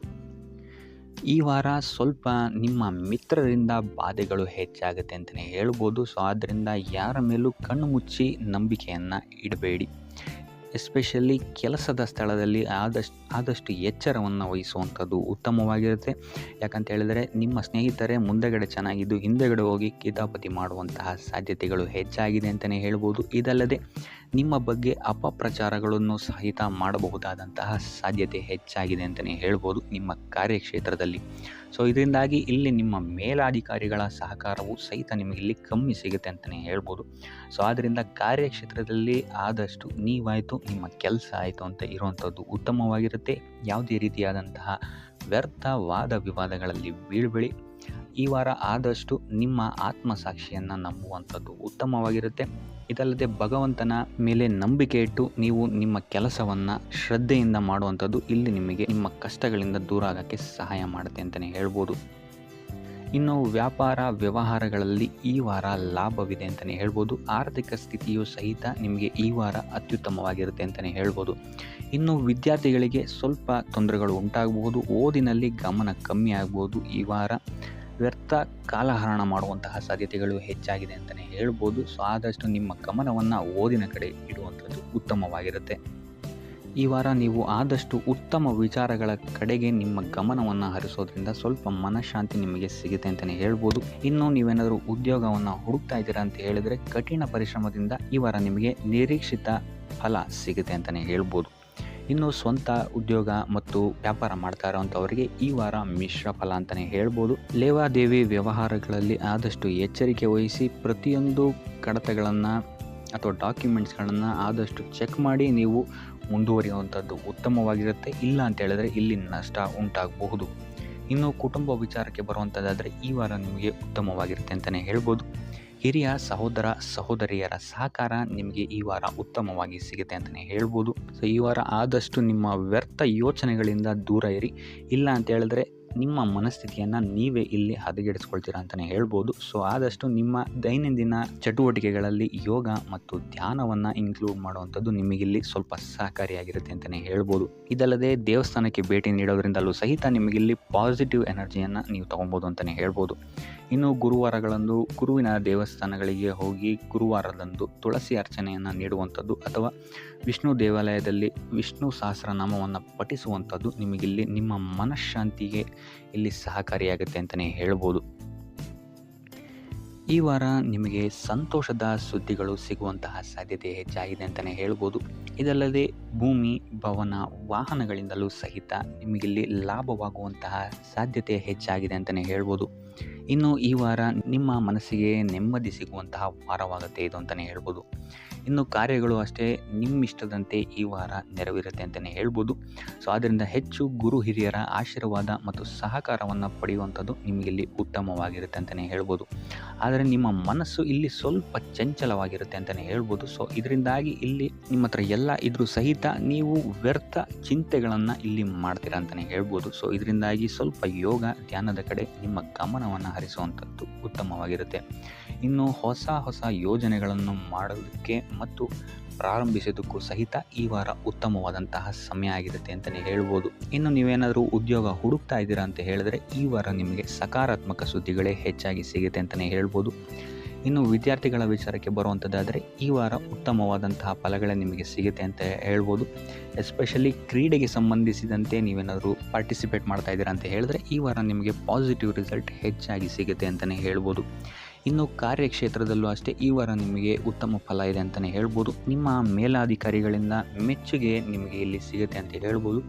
ಈ ವಾರ ಸ್ವಲ್ಪ ನಿಮ್ಮ ಮಿತ್ರರಿಂದ ಬಾಧೆಗಳು ಹೆಚ್ಚಾಗುತ್ತೆ ಅಂತಲೇ ಹೇಳ್ಬೋದು. ಸೊ ಆದ್ದರಿಂದ ಯಾರ ಮೇಲೂ ಕಣ್ಣು ಮುಚ್ಚಿ ನಂಬಿಕೆಯನ್ನು ಇಡಬೇಡಿ. ಎಸ್ಪೆಷಲಿ ಕೆಲಸದ ಸ್ಥಳದಲ್ಲಿ ಆದಷ್ಟು ಎಚ್ಚರವನ್ನು ವಹಿಸುವಂಥದ್ದು ಉತ್ತಮವಾಗಿರುತ್ತೆ. ಯಾಕಂತ ಹೇಳಿದರೆ ನಿಮ್ಮ ಸ್ನೇಹಿತರೇ ಮುಂದೆಗಡೆ ಚೆನ್ನಾಗಿದ್ದು ಹಿಂದೆಗಡೆ ಹೋಗಿ ಕಿತಾಪತಿ ಮಾಡುವಂತಹ ಸಾಧ್ಯತೆಗಳು ಹೆಚ್ಚಾಗಿದೆ ಅಂತಲೇ ಹೇಳ್ಬೋದು. ಇದಲ್ಲದೆ ನಿಮ್ಮ ಬಗ್ಗೆ ಅಪಪ್ರಚಾರಗಳನ್ನು ಸಹಿತ ಮಾಡಬಹುದಾದಂತಹ ಸಾಧ್ಯತೆ ಹೆಚ್ಚಾಗಿದೆ ಅಂತಲೇ ಹೇಳ್ಬೋದು ನಿಮ್ಮ ಕಾರ್ಯಕ್ಷೇತ್ರದಲ್ಲಿ. ಸೊ ಇದರಿಂದಾಗಿ ಇಲ್ಲಿ ನಿಮ್ಮ ಮೇಲಾಧಿಕಾರಿಗಳ ಸಹಕಾರವು ಸಹಿತ ನಿಮಗೆ ಇಲ್ಲಿ ಕಮ್ಮಿ ಸಿಗುತ್ತೆ ಅಂತಲೇ ಹೇಳ್ಬೋದು. ಸೊ ಆದ್ದರಿಂದ ಕಾರ್ಯಕ್ಷೇತ್ರದಲ್ಲಿ ಆದಷ್ಟು ನೀವಾಯಿತು ನಿಮ್ಮ ಕೆಲಸ ಆಯಿತು ಅಂತ ಇರುವಂಥದ್ದು ಉತ್ತಮವಾಗಿರುತ್ತೆ. ಯಾವುದೇ ರೀತಿಯಾದಂತಹ ವ್ಯರ್ಥ ವಾದ ವಿವಾದಗಳಲ್ಲಿ ಬೀಳ್ಬೇಡಿ. ಈ ವಾರ ಆದಷ್ಟು ನಿಮ್ಮ ಆತ್ಮಸಾಕ್ಷಿಯನ್ನು ನಂಬುವಂಥದ್ದು ಉತ್ತಮವಾಗಿರುತ್ತೆ. ಇದಲ್ಲದೆ ಭಗವಂತನ ಮೇಲೆ ನಂಬಿಕೆ ಇಟ್ಟು ನೀವು ನಿಮ್ಮ ಕೆಲಸವನ್ನು ಶ್ರದ್ಧೆಯಿಂದ ಮಾಡುವಂಥದ್ದು ಇಲ್ಲಿ ನಿಮಗೆ ನಿಮ್ಮ ಕಷ್ಟಗಳಿಂದ ದೂರ ಆಗೋಕ್ಕೆ ಸಹಾಯ ಮಾಡುತ್ತೆ ಅಂತಲೇ ಹೇಳ್ಬೋದು. ಇನ್ನು ವ್ಯಾಪಾರ ವ್ಯವಹಾರಗಳಲ್ಲಿ ಈ ವಾರ ಲಾಭವಿದೆ ಅಂತಲೇ ಹೇಳ್ಬೋದು. ಆರ್ಥಿಕ ಸ್ಥಿತಿಯು ಸಹಿತ ನಿಮಗೆ ಈ ವಾರ ಅತ್ಯುತ್ತಮವಾಗಿರುತ್ತೆ ಅಂತಲೇ ಹೇಳ್ಬೋದು. ಇನ್ನು ವಿದ್ಯಾರ್ಥಿಗಳಿಗೆ ಸ್ವಲ್ಪ ತೊಂದರೆಗಳು ಉಂಟಾಗಬಹುದು. ಓದಿನಲ್ಲಿ ಗಮನ ಕಮ್ಮಿ ಆಗ್ಬೋದು. ಈ ವಾರ ವ್ಯರ್ಥ ಕಾಲಹರಣ ಮಾಡುವಂತಹ ಸಾಧ್ಯತೆಗಳು ಹೆಚ್ಚಾಗಿದೆ ಅಂತಲೇ ಹೇಳ್ಬೋದು. ಸೊ ಆದಷ್ಟು ನಿಮ್ಮ ಗಮನವನ್ನು ಓದಿನ ಕಡೆ ಇಡುವಂಥದ್ದು ಉತ್ತಮವಾಗಿರುತ್ತೆ. ಈ ವಾರ ನೀವು ಆದಷ್ಟು ಉತ್ತಮ ವಿಚಾರಗಳ ಕಡೆಗೆ ನಿಮ್ಮ ಗಮನವನ್ನು ಹರಿಸೋದ್ರಿಂದ ಸ್ವಲ್ಪ ಮನಃಶಾಂತಿ ನಿಮಗೆ ಸಿಗುತ್ತೆ ಅಂತಲೇ ಹೇಳ್ಬೋದು. ಇನ್ನು ನೀವೇನಾದರೂ ಉದ್ಯೋಗವನ್ನು ಹುಡುಕ್ತಾ ಇದ್ದೀರಾ ಅಂತ ಹೇಳಿದರೆ ಕಠಿಣ ಪರಿಶ್ರಮದಿಂದ ಈ ವಾರ ನಿಮಗೆ ನಿರೀಕ್ಷಿತ ಫಲ ಸಿಗುತ್ತೆ ಅಂತಲೇ ಹೇಳ್ಬೋದು. ಇನ್ನು ಸ್ವಂತ ಉದ್ಯೋಗ ಮತ್ತು ವ್ಯಾಪಾರ ಮಾಡ್ತಾ ಇರೋವಂಥವರಿಗೆ ಈ ವಾರ ಮಿಶ್ರ ಫಲ ಅಂತಲೇ ಹೇಳ್ಬೋದು. ಲೇವಾದೇವಿ ವ್ಯವಹಾರಗಳಲ್ಲಿ ಆದಷ್ಟು ಎಚ್ಚರಿಕೆ ವಹಿಸಿ ಪ್ರತಿಯೊಂದು ಕಡತಗಳನ್ನು ಅಥವಾ ಡಾಕ್ಯುಮೆಂಟ್ಸ್ಗಳನ್ನು ಆದಷ್ಟು ಚೆಕ್ ಮಾಡಿ ನೀವು ಮುಂದುವರಿಯುವಂಥದ್ದು ಉತ್ತಮವಾಗಿರುತ್ತೆ. ಇಲ್ಲ ಅಂತ ಹೇಳಿದ್ರೆ ಇಲ್ಲಿ ನಷ್ಟ ಉಂಟಾಗಬಹುದು. ಇನ್ನು ಕುಟುಂಬ ವಿಚಾರಕ್ಕೆ ಬರುವಂಥದ್ದಾದರೆ ಈ ವಾರ ನಿಮಗೆ ಉತ್ತಮವಾಗಿರುತ್ತೆ ಅಂತಲೇ ಹೇಳ್ಬೋದು. ಹಿರಿಯ ಸಹೋದರ ಸಹೋದರಿಯರ ಸಹಕಾರ ನಿಮಗೆ ಈ ವಾರ ಉತ್ತಮವಾಗಿ ಸಿಗುತ್ತೆ ಅಂತಲೇ ಹೇಳ್ಬೋದು. ಸೊ ಈ ವಾರ ಆದಷ್ಟು ನಿಮ್ಮ ವ್ಯರ್ಥ ಯೋಚನೆಗಳಿಂದ ದೂರ ಇರಿ. ಇಲ್ಲ ಅಂತ ಹೇಳಿದ್ರೆ ನಿಮ್ಮ ಮನಸ್ಥಿತಿಯನ್ನು ನೀವೇ ಇಲ್ಲಿ ಹದಗೆಡಿಸ್ಕೊಳ್ತೀರಾ ಅಂತಲೇ ಹೇಳ್ಬೋದು. ಸೊ ಆದಷ್ಟು ನಿಮ್ಮ ದೈನಂದಿನ ಚಟುವಟಿಕೆಗಳಲ್ಲಿ ಯೋಗ ಮತ್ತು ಧ್ಯಾನವನ್ನು ಇನ್ಕ್ಲೂಡ್ ಮಾಡುವಂಥದ್ದು ನಿಮಗಿಲ್ಲಿ ಸ್ವಲ್ಪ ಸಹಕಾರಿಯಾಗಿರುತ್ತೆ ಅಂತಲೇ ಹೇಳ್ಬೋದು. ಇದಲ್ಲದೆ ದೇವಸ್ಥಾನಕ್ಕೆ ಭೇಟಿ ನೀಡೋದ್ರಿಂದಲೂ ಸಹಿತ ನಿಮಗಿಲ್ಲಿ ಪಾಸಿಟಿವ್ ಎನರ್ಜಿಯನ್ನು ನೀವು ತೊಗೊಬೋದು ಅಂತಲೇ ಹೇಳ್ಬೋದು. ಇನ್ನು ಗುರುವಾರಗಳಂದು ಗುರುವಿನ ದೇವಸ್ಥಾನಗಳಿಗೆ ಹೋಗಿ ಗುರುವಾರದಂದು ತುಳಸಿ ಅರ್ಚನೆಯನ್ನು ನೀಡುವಂಥದ್ದು ಅಥವಾ ವಿಷ್ಣು ದೇವಾಲಯದಲ್ಲಿ ವಿಷ್ಣು ಸಹಸ್ರನಾಮವನ್ನು ಪಠಿಸುವಂಥದ್ದು ನಿಮಗಿಲ್ಲಿ ನಿಮ್ಮ ಮನಃಶಾಂತಿಗೆ ಇಲ್ಲಿ ಸಹಕಾರಿಯಾಗುತ್ತೆ ಅಂತಲೇ ಹೇಳ್ಬೋದು. ಈ ವಾರ ನಿಮಗೆ ಸಂತೋಷದ ಸುದ್ದಿಗಳು ಸಿಗುವಂತಹ ಸಾಧ್ಯತೆ ಹೆಚ್ಚಾಗಿದೆ ಅಂತಲೇ ಹೇಳ್ಬೋದು. ಇದಲ್ಲದೆ ಭೂಮಿ, ಭವನ, ವಾಹನಗಳಿಂದಲೂ ಸಹಿತ ನಿಮಗಿಲ್ಲಿ ಲಾಭವಾಗುವಂತಹ ಸಾಧ್ಯತೆ ಹೆಚ್ಚಾಗಿದೆ ಅಂತಲೇ ಹೇಳ್ಬೋದು. ಇನ್ನು ಈ ವಾರ ನಿಮ್ಮ ಮನಸ್ಸಿಗೆ ನೆಮ್ಮದಿ ಸಿಗುವಂತಹ ವಾರವಾಗುತ್ತೆ ಇದು ಅಂತಲೇ ಹೇಳ್ಬೋದು. ಇನ್ನು ಕಾರ್ಯಗಳು ಅಷ್ಟೇ ನಿಮ್ಮಿಷ್ಟದಂತೆ ಈ ವಾರ ನೆರವೇರುತ್ತೆ ಅಂತಲೇ ಹೇಳ್ಬೋದು. ಸೊ ಆದ್ದರಿಂದ ಹೆಚ್ಚು ಗುರು ಹಿರಿಯರ ಆಶೀರ್ವಾದ ಮತ್ತು ಸಹಕಾರವನ್ನು ಪಡೆಯುವಂಥದ್ದು ನಿಮಗಿಲ್ಲಿ ಉತ್ತಮವಾಗಿರುತ್ತೆ ಅಂತಲೇ ಹೇಳ್ಬೋದು. ಆದರೆ ನಿಮ್ಮ ಮನಸ್ಸು ಇಲ್ಲಿ ಸ್ವಲ್ಪ ಚಂಚಲವಾಗಿರುತ್ತೆ ಅಂತಲೇ ಹೇಳ್ಬೋದು. ಸೊ ಇದರಿಂದಾಗಿ ಇಲ್ಲಿ ನಿಮ್ಮ ಹತ್ರ ಎಲ್ಲ ಇದ್ರೂ ಸಹಿತ ನೀವು ವ್ಯರ್ಥ ಚಿಂತೆಗಳನ್ನು ಇಲ್ಲಿ ಮಾಡ್ತೀರಾ ಅಂತಲೇ ಹೇಳ್ಬೋದು. ಸೊ ಇದರಿಂದಾಗಿ ಸ್ವಲ್ಪ ಯೋಗ ಧ್ಯಾನದ ಕಡೆ ನಿಮ್ಮ ಗಮನವನ್ನು ಹರಿಸುವಂಥದ್ದು ಉತ್ತಮವಾಗಿರುತ್ತೆ. ಇನ್ನು ಹೊಸ ಯೋಜನೆಗಳನ್ನು ಮಾಡೋದಕ್ಕೆ ಮತ್ತು ಪ್ರಾರಂಭಿಸೋದಕ್ಕೂ ಸಹಿತ ಈ ವಾರ ಉತ್ತಮವಾದಂತಹ ಸಮಯ ಆಗಿರುತ್ತೆ ಅಂತಲೇ ಹೇಳ್ಬೋದು. ಇನ್ನು ನೀವೇನಾದರೂ ಉದ್ಯೋಗ ಹುಡುಕ್ತಾ ಇದ್ದೀರಾ ಅಂತ ಹೇಳಿದ್ರೆ ಈ ವಾರ ನಿಮಗೆ ಸಕಾರಾತ್ಮಕ ಸುದ್ದಿಗಳೇ ಹೆಚ್ಚಾಗಿ ಸಿಗುತ್ತೆ ಅಂತಲೇ ಹೇಳ್ಬೋದು. ಇನ್ನು ವಿದ್ಯಾರ್ಥಿಗಳ ವಿಚಾರಕ್ಕೆ ಬರುವಂಥದ್ದಾದರೆ ಈ ವಾರ ಉತ್ತಮವಾದಂತಹ ಫಲಗಳೇ ನಿಮಗೆ ಸಿಗುತ್ತೆ ಅಂತ ಹೇಳ್ಬೋದು. ಎಸ್ಪೆಷಲಿ ಕ್ರೀಡೆಗೆ ಸಂಬಂಧಿಸಿದಂತೆ ನೀವೇನಾದರೂ ಪಾರ್ಟಿಸಿಪೇಟ್ ಮಾಡ್ತಾ ಇದ್ದೀರಾ ಅಂತ ಹೇಳಿದ್ರೆ ಈ ವಾರ ನಿಮಗೆ ಪಾಸಿಟಿವ್ ರಿಸಲ್ಟ್ ಹೆಚ್ಚಾಗಿ ಸಿಗುತ್ತೆ ಅಂತಲೇ ಹೇಳ್ಬೋದು. ಇನ್ನು ಕಾರ್ಯಕ್ಷೇತ್ರದಲ್ಲೂ ಅಷ್ಟೇ ಈ ವಾರ ನಿಮಗೆ ಉತ್ತಮ ಫಲ ಇದೆ ಅಂತಲೇ ಹೇಳ್ಬೋದು. ನಿಮ್ಮ ಮೇಲಾಧಿಕಾರಿಗಳಿಂದ ಮೆಚ್ಚುಗೆ ನಿಮಗೆ ಇಲ್ಲಿ ಸಿಗುತ್ತೆ ಅಂತ ಹೇಳ್ಬೋದು.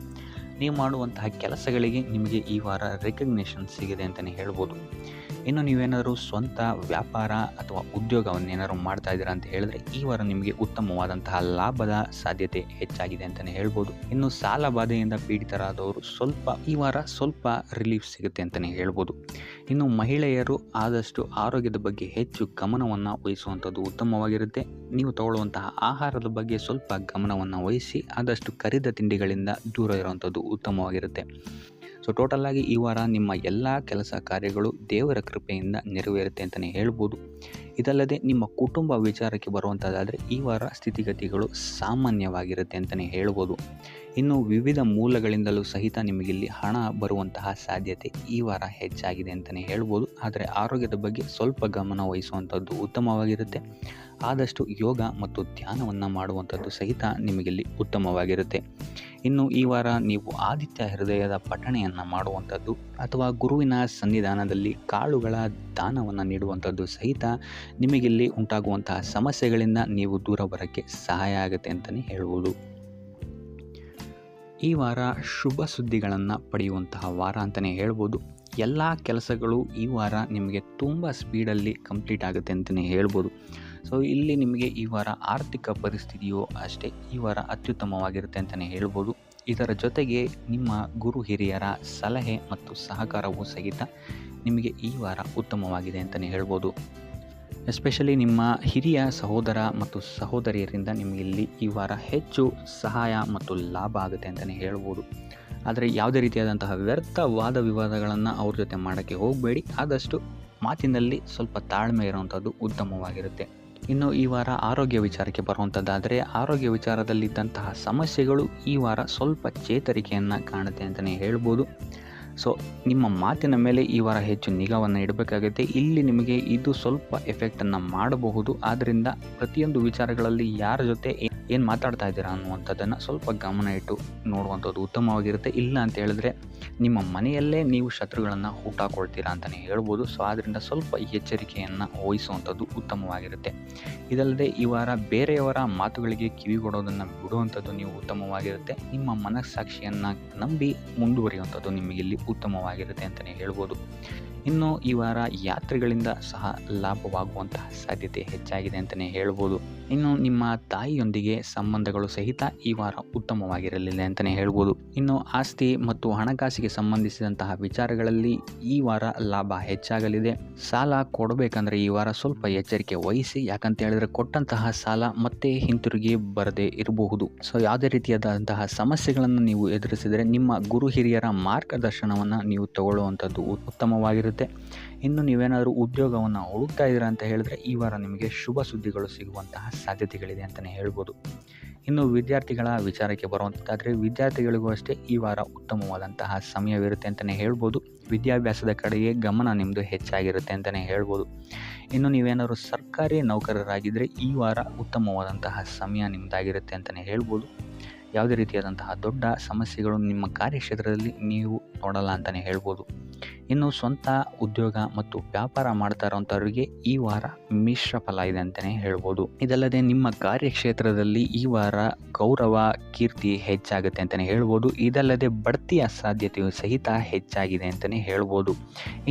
ನೀವು ಮಾಡುವಂತಹ ಕೆಲಸಗಳಿಗೆ ನಿಮಗೆ ಈ ವಾರ ರೆಕಗ್ನೇಷನ್ ಸಿಗಿದೆ ಅಂತಲೇ ಹೇಳ್ಬೋದು. ಇನ್ನು ನೀವೇನಾದರೂ ಸ್ವಂತ ವ್ಯಾಪಾರ ಅಥವಾ ಉದ್ಯೋಗವನ್ನೇನಾದ್ರು ಮಾಡ್ತಾ ಇದ್ದೀರಾ ಅಂತ ಹೇಳಿದ್ರೆ ಈ ವಾರ ನಿಮಗೆ ಉತ್ತಮವಾದಂತಹ ಲಾಭದ ಸಾಧ್ಯತೆ ಹೆಚ್ಚಾಗಿದೆ ಅಂತಲೇ ಹೇಳ್ಬೋದು. ಇನ್ನು ಸಾಲ ಬಾಧೆಯಿಂದ ಪೀಡಿತರಾದವರು ಈ ವಾರ ಸ್ವಲ್ಪ ರಿಲೀಫ್ ಸಿಗುತ್ತೆ ಅಂತಲೇ ಹೇಳ್ಬೋದು. ಇನ್ನು ಮಹಿಳೆಯರು ಆದಷ್ಟು ಆರೋಗ್ಯದ ಬಗ್ಗೆ ಹೆಚ್ಚು ಗಮನವನ್ನು ವಹಿಸುವಂಥದ್ದು ಉತ್ತಮವಾಗಿರುತ್ತೆ. ನೀವು ತಗೊಳ್ಳುವಂತಹ ಆಹಾರದ ಬಗ್ಗೆ ಸ್ವಲ್ಪ ಗಮನವನ್ನು ವಹಿಸಿ ಆದಷ್ಟು ಕರಿದ ತಿಂಡಿಗಳಿಂದ ದೂರ ಇರುವಂಥದ್ದು ಉತ್ತಮವಾಗಿರುತ್ತೆ. ಸೊ ಟೋಟಲಾಗಿ ಈ ವಾರ ನಿಮ್ಮ ಎಲ್ಲ ಕೆಲಸ ಕಾರ್ಯಗಳು ದೇವರ ಕೃಪೆಯಿಂದ ನೆರವೇರುತ್ತೆ ಅಂತಲೇ ಹೇಳ್ಬೋದು. ಇದಲ್ಲದೆ ನಿಮ್ಮ ಕುಟುಂಬ ವಿಚಾರಕ್ಕೆ ಬರುವಂಥದ್ದಾದರೆ ಈ ವಾರ ಸ್ಥಿತಿಗತಿಗಳು ಸಾಮಾನ್ಯವಾಗಿರುತ್ತೆ ಅಂತಲೇ ಹೇಳ್ಬೋದು. ಇನ್ನು ವಿವಿಧ ಮೂಲಗಳಿಂದಲೂ ಸಹಿತ ನಿಮಗಿಲ್ಲಿ ಹಣ ಬರುವಂತಹ ಸಾಧ್ಯತೆ ಈ ವಾರ ಹೆಚ್ಚಾಗಿದೆ ಅಂತಲೇ ಹೇಳ್ಬೋದು. ಆದರೆ ಆರೋಗ್ಯದ ಬಗ್ಗೆ ಸ್ವಲ್ಪ ಗಮನ ವಹಿಸುವಂಥದ್ದು ಉತ್ತಮವಾಗಿರುತ್ತೆ. ಆದಷ್ಟು ಯೋಗ ಮತ್ತು ಧ್ಯಾನವನ್ನು ಮಾಡುವಂಥದ್ದು ಸಹಿತ ನಿಮಗಿಲ್ಲಿ ಉತ್ತಮವಾಗಿರುತ್ತೆ. ಇನ್ನು ಈ ವಾರ ನೀವು ಆದಿತ್ಯ ಹೃದಯದ ಪಠಣೆಯನ್ನು ಮಾಡುವಂಥದ್ದು ಅಥವಾ ಗುರುವಿನ ಸನ್ನಿಧಾನದಲ್ಲಿ ಕಾಳುಗಳ ದಾನವನ್ನು ನೀಡುವಂಥದ್ದು ಸಹಿತ ನಿಮಗಿಲ್ಲಿ ಉಂಟಾಗುವಂತಹ ಸಮಸ್ಯೆಗಳಿಂದ ನೀವು ದೂರ ಬರೋಕ್ಕೆ ಸಹಾಯ ಆಗುತ್ತೆ ಅಂತಲೇ ಹೇಳ್ಬೋದು. ಈ ವಾರ ಶುಭ ಸುದ್ದಿಗಳನ್ನು ಪಡೆಯುವಂತಹ ವಾರ ಅಂತಲೇ ಹೇಳ್ಬೋದು. ಎಲ್ಲ ಕೆಲಸಗಳು ಈ ವಾರ ನಿಮಗೆ ತುಂಬ ಸ್ಪೀಡಲ್ಲಿ ಕಂಪ್ಲೀಟ್ ಆಗುತ್ತೆ ಅಂತಲೇ ಹೇಳ್ಬೋದು. ಸೊ ಇಲ್ಲಿ ನಿಮಗೆ ಈ ವಾರ ಆರ್ಥಿಕ ಪರಿಸ್ಥಿತಿಯು ಅಷ್ಟೇ ಈ ವಾರ ಅತ್ಯುತ್ತಮವಾಗಿರುತ್ತೆ ಅಂತಲೇ ಹೇಳ್ಬೋದು. ಇದರ ಜೊತೆಗೆ ನಿಮ್ಮ ಗುರು ಹಿರಿಯರ ಸಲಹೆ ಮತ್ತು ಸಹಕಾರವೂ ಸಹಿತ ನಿಮಗೆ ಈ ವಾರ ಉತ್ತಮವಾಗಿದೆ ಅಂತಲೇ ಹೇಳ್ಬೋದು. ಎಸ್ಪೆಷಲಿ ನಿಮ್ಮ ಹಿರಿಯ ಸಹೋದರ ಮತ್ತು ಸಹೋದರಿಯರಿಂದ ನಿಮಗಿಲ್ಲಿ ಈ ವಾರ ಹೆಚ್ಚು ಸಹಾಯ ಮತ್ತು ಲಾಭ ಆಗುತ್ತೆ ಅಂತಲೇ ಹೇಳ್ಬೋದು. ಆದರೆ ಯಾವುದೇ ರೀತಿಯಾದಂತಹ ವ್ಯರ್ಥ ವಾದ ವಿವಾದಗಳನ್ನು ಅವ್ರ ಜೊತೆ ಮಾಡೋಕ್ಕೆ ಹೋಗಬೇಡಿ. ಆದಷ್ಟು ಮಾತಿನಲ್ಲಿ ಸ್ವಲ್ಪ ತಾಳ್ಮೆ ಇರುವಂಥದ್ದು ಉತ್ತಮವಾಗಿರುತ್ತೆ. ಇನ್ನು ಈ ವಾರ ಆರೋಗ್ಯ ವಿಚಾರಕ್ಕೆ ಬರುವಂಥದ್ದಾದರೆ ಆರೋಗ್ಯ ವಿಚಾರದಲ್ಲಿದ್ದಂತಹ ಸಮಸ್ಯೆಗಳು ಈ ವಾರ ಸ್ವಲ್ಪ ಚೇತರಿಕೆಯನ್ನು ಕಾಣುತ್ತೆ ಅಂತಲೇ ಹೇಳ್ಬೋದು. ಸೊ ನಿಮ್ಮ ಮಾತಿನ ಮೇಲೆ ಈ ವಾರ ಹೆಚ್ಚು ನಿಗಾವನ್ನು ಇಡಬೇಕಾಗುತ್ತೆ. ಇಲ್ಲಿ ನಿಮಗೆ ಇದು ಸ್ವಲ್ಪ ಎಫೆಕ್ಟನ್ನು ಮಾಡಬಹುದು. ಆದ್ದರಿಂದ ಪ್ರತಿಯೊಂದು ವಿಚಾರಗಳಲ್ಲಿ ಯಾರ ಜೊತೆ ಏನು ಮಾತಾಡ್ತಾ ಇದ್ದೀರಾ ಅನ್ನುವಂಥದ್ದನ್ನು ಸ್ವಲ್ಪ ಗಮನ ಇಟ್ಟು ನೋಡುವಂಥದ್ದು ಉತ್ತಮವಾಗಿರುತ್ತೆ. ಇಲ್ಲ ಅಂತ ಹೇಳಿದ್ರೆ ನಿಮ್ಮ ಮನೆಯಲ್ಲೇ ನೀವು ಶತ್ರುಗಳನ್ನು ಹುಟ್ಟಾಕೊಳ್ತೀರಾ ಅಂತಲೇ ಹೇಳ್ಬೋದು. ಸೊ ಆದ್ದರಿಂದ ಸ್ವಲ್ಪ ಎಚ್ಚರಿಕೆಯನ್ನು ವಹಿಸುವಂಥದ್ದು ಉತ್ತಮವಾಗಿರುತ್ತೆ. ಇದಲ್ಲದೆ ಈ ವಾರ ಬೇರೆಯವರ ಮಾತುಗಳಿಗೆ ಕಿವಿಗೊಡೋದನ್ನು ಬಿಡುವಂಥದ್ದು ನೀವು ಉತ್ತಮವಾಗಿರುತ್ತೆ. ನಿಮ್ಮ ಮನಸ್ಸಾಕ್ಷಿಯನ್ನು ನಂಬಿ ಮುಂದುವರಿಯುವಂಥದ್ದು ನಿಮಗಿಲ್ಲಿ ಉತ್ತಮವಾಗಿರುತ್ತೆ ಅಂತಲೇ ಹೇಳ್ಬೋದು. ಇನ್ನು ಈ ವಾರ ಯಾತ್ರೆಗಳಿಂದ ಸಹ ಲಾಭವಾಗುವಂತಹ ಸಾಧ್ಯತೆ ಹೆಚ್ಚಾಗಿದೆ ಅಂತಲೇ ಹೇಳ್ಬೋದು. ಇನ್ನು ನಿಮ್ಮ ತಾಯಿಯೊಂದಿಗೆ ಸಂಬಂಧಗಳು ಸಹಿತ ಈ ವಾರ ಉತ್ತಮವಾಗಿರಲಿಲ್ಲ ಅಂತಲೇ ಹೇಳ್ಬೋದು. ಇನ್ನು ಆಸ್ತಿ ಮತ್ತು ಹಣಕಾಸಿಗೆ ಸಂಬಂಧಿಸಿದಂತಹ ವಿಚಾರಗಳಲ್ಲಿ ಈ ವಾರ ಲಾಭ ಹೆಚ್ಚಾಗಲಿದೆ. ಸಾಲ ಕೊಡಬೇಕಂದ್ರೆ ಈ ವಾರ ಸ್ವಲ್ಪ ಎಚ್ಚರಿಕೆ ವಹಿಸಿ. ಯಾಕಂತ ಹೇಳಿದ್ರೆ ಕೊಟ್ಟಂತಹ ಸಾಲ ಮತ್ತೆ ಹಿಂತಿರುಗಿ ಬರದೇ ಇರಬಹುದು. ಸೊ ಯಾವುದೇ ರೀತಿಯಾದಂತಹ ಸಮಸ್ಯೆಗಳನ್ನು ನೀವು ಎದುರಿಸಿದರೆ ನಿಮ್ಮ ಗುರು ಹಿರಿಯರ ಮಾರ್ಗದರ್ಶನವನ್ನು ನೀವು ತಗೊಳ್ಳುವಂಥದ್ದು ಉತ್ತಮವಾಗಿರುತ್ತೆ. ಇನ್ನು ನೀವೇನಾದರೂ ಉದ್ಯೋಗವನ್ನು ಹುಡುಕ್ತಾ ಇದ್ದೀರಾ ಅಂತ ಹೇಳಿದ್ರೆ ಈ ವಾರ ನಿಮಗೆ ಶುಭ ಸುದ್ದಿಗಳು ಸಿಗುವಂತಹ ಸಾಧ್ಯತೆಗಳಿದೆ ಅಂತಲೇ ಹೇಳ್ಬೋದು. ಇನ್ನು ವಿದ್ಯಾರ್ಥಿಗಳ ವಿಚಾರಕ್ಕೆ ಬರುವಂಥದ್ದಾದರೆ ವಿದ್ಯಾರ್ಥಿಗಳಿಗೂ ಅಷ್ಟೇ ಈ ವಾರ ಉತ್ತಮವಾದಂತಹ ಸಮಯವಿರುತ್ತೆ ಅಂತಲೇ ಹೇಳ್ಬೋದು. ವಿದ್ಯಾಭ್ಯಾಸದ ಕಡೆಗೆ ಗಮನ ನಿಮ್ಮದು ಹೆಚ್ಚಾಗಿರುತ್ತೆ ಅಂತಲೇ ಹೇಳ್ಬೋದು. ಇನ್ನು ನೀವೇನಾದರೂ ಸರ್ಕಾರಿ ನೌಕರರಾಗಿದ್ದರೆ ಈ ವಾರ ಉತ್ತಮವಾದಂತಹ ಸಮಯ ನಿಮ್ಮದಾಗಿರುತ್ತೆ ಅಂತಲೇ ಹೇಳ್ಬೋದು. ಯಾವುದೇ ರೀತಿಯಾದಂತಹ ದೊಡ್ಡ ಸಮಸ್ಯೆಗಳು ನಿಮ್ಮ ಕಾರ್ಯಕ್ಷೇತ್ರದಲ್ಲಿ ನೀವು ನೋಡಲ್ಲ ಅಂತಲೇ ಹೇಳ್ಬೋದು. ಇನ್ನು ಸ್ವಂತ ಉದ್ಯೋಗ ಮತ್ತು ವ್ಯಾಪಾರ ಮಾಡ್ತಾ ಇರೋಂಥವ್ರಿಗೆ ಈ ವಾರ ಮಿಶ್ರ ಫಲ ಇದೆ ಅಂತಲೇ ಹೇಳ್ಬೋದು. ಇದಲ್ಲದೆ ನಿಮ್ಮ ಕಾರ್ಯಕ್ಷೇತ್ರದಲ್ಲಿ ಈ ವಾರ ಗೌರವ ಕೀರ್ತಿ ಹೆಚ್ಚಾಗುತ್ತೆ ಅಂತಲೇ ಹೇಳ್ಬೋದು. ಇದಲ್ಲದೆ ಬಡ್ತಿಯ ಸಾಧ್ಯತೆಯು ಸಹಿತ ಹೆಚ್ಚಾಗಿದೆ ಅಂತಲೇ ಹೇಳ್ಬೋದು.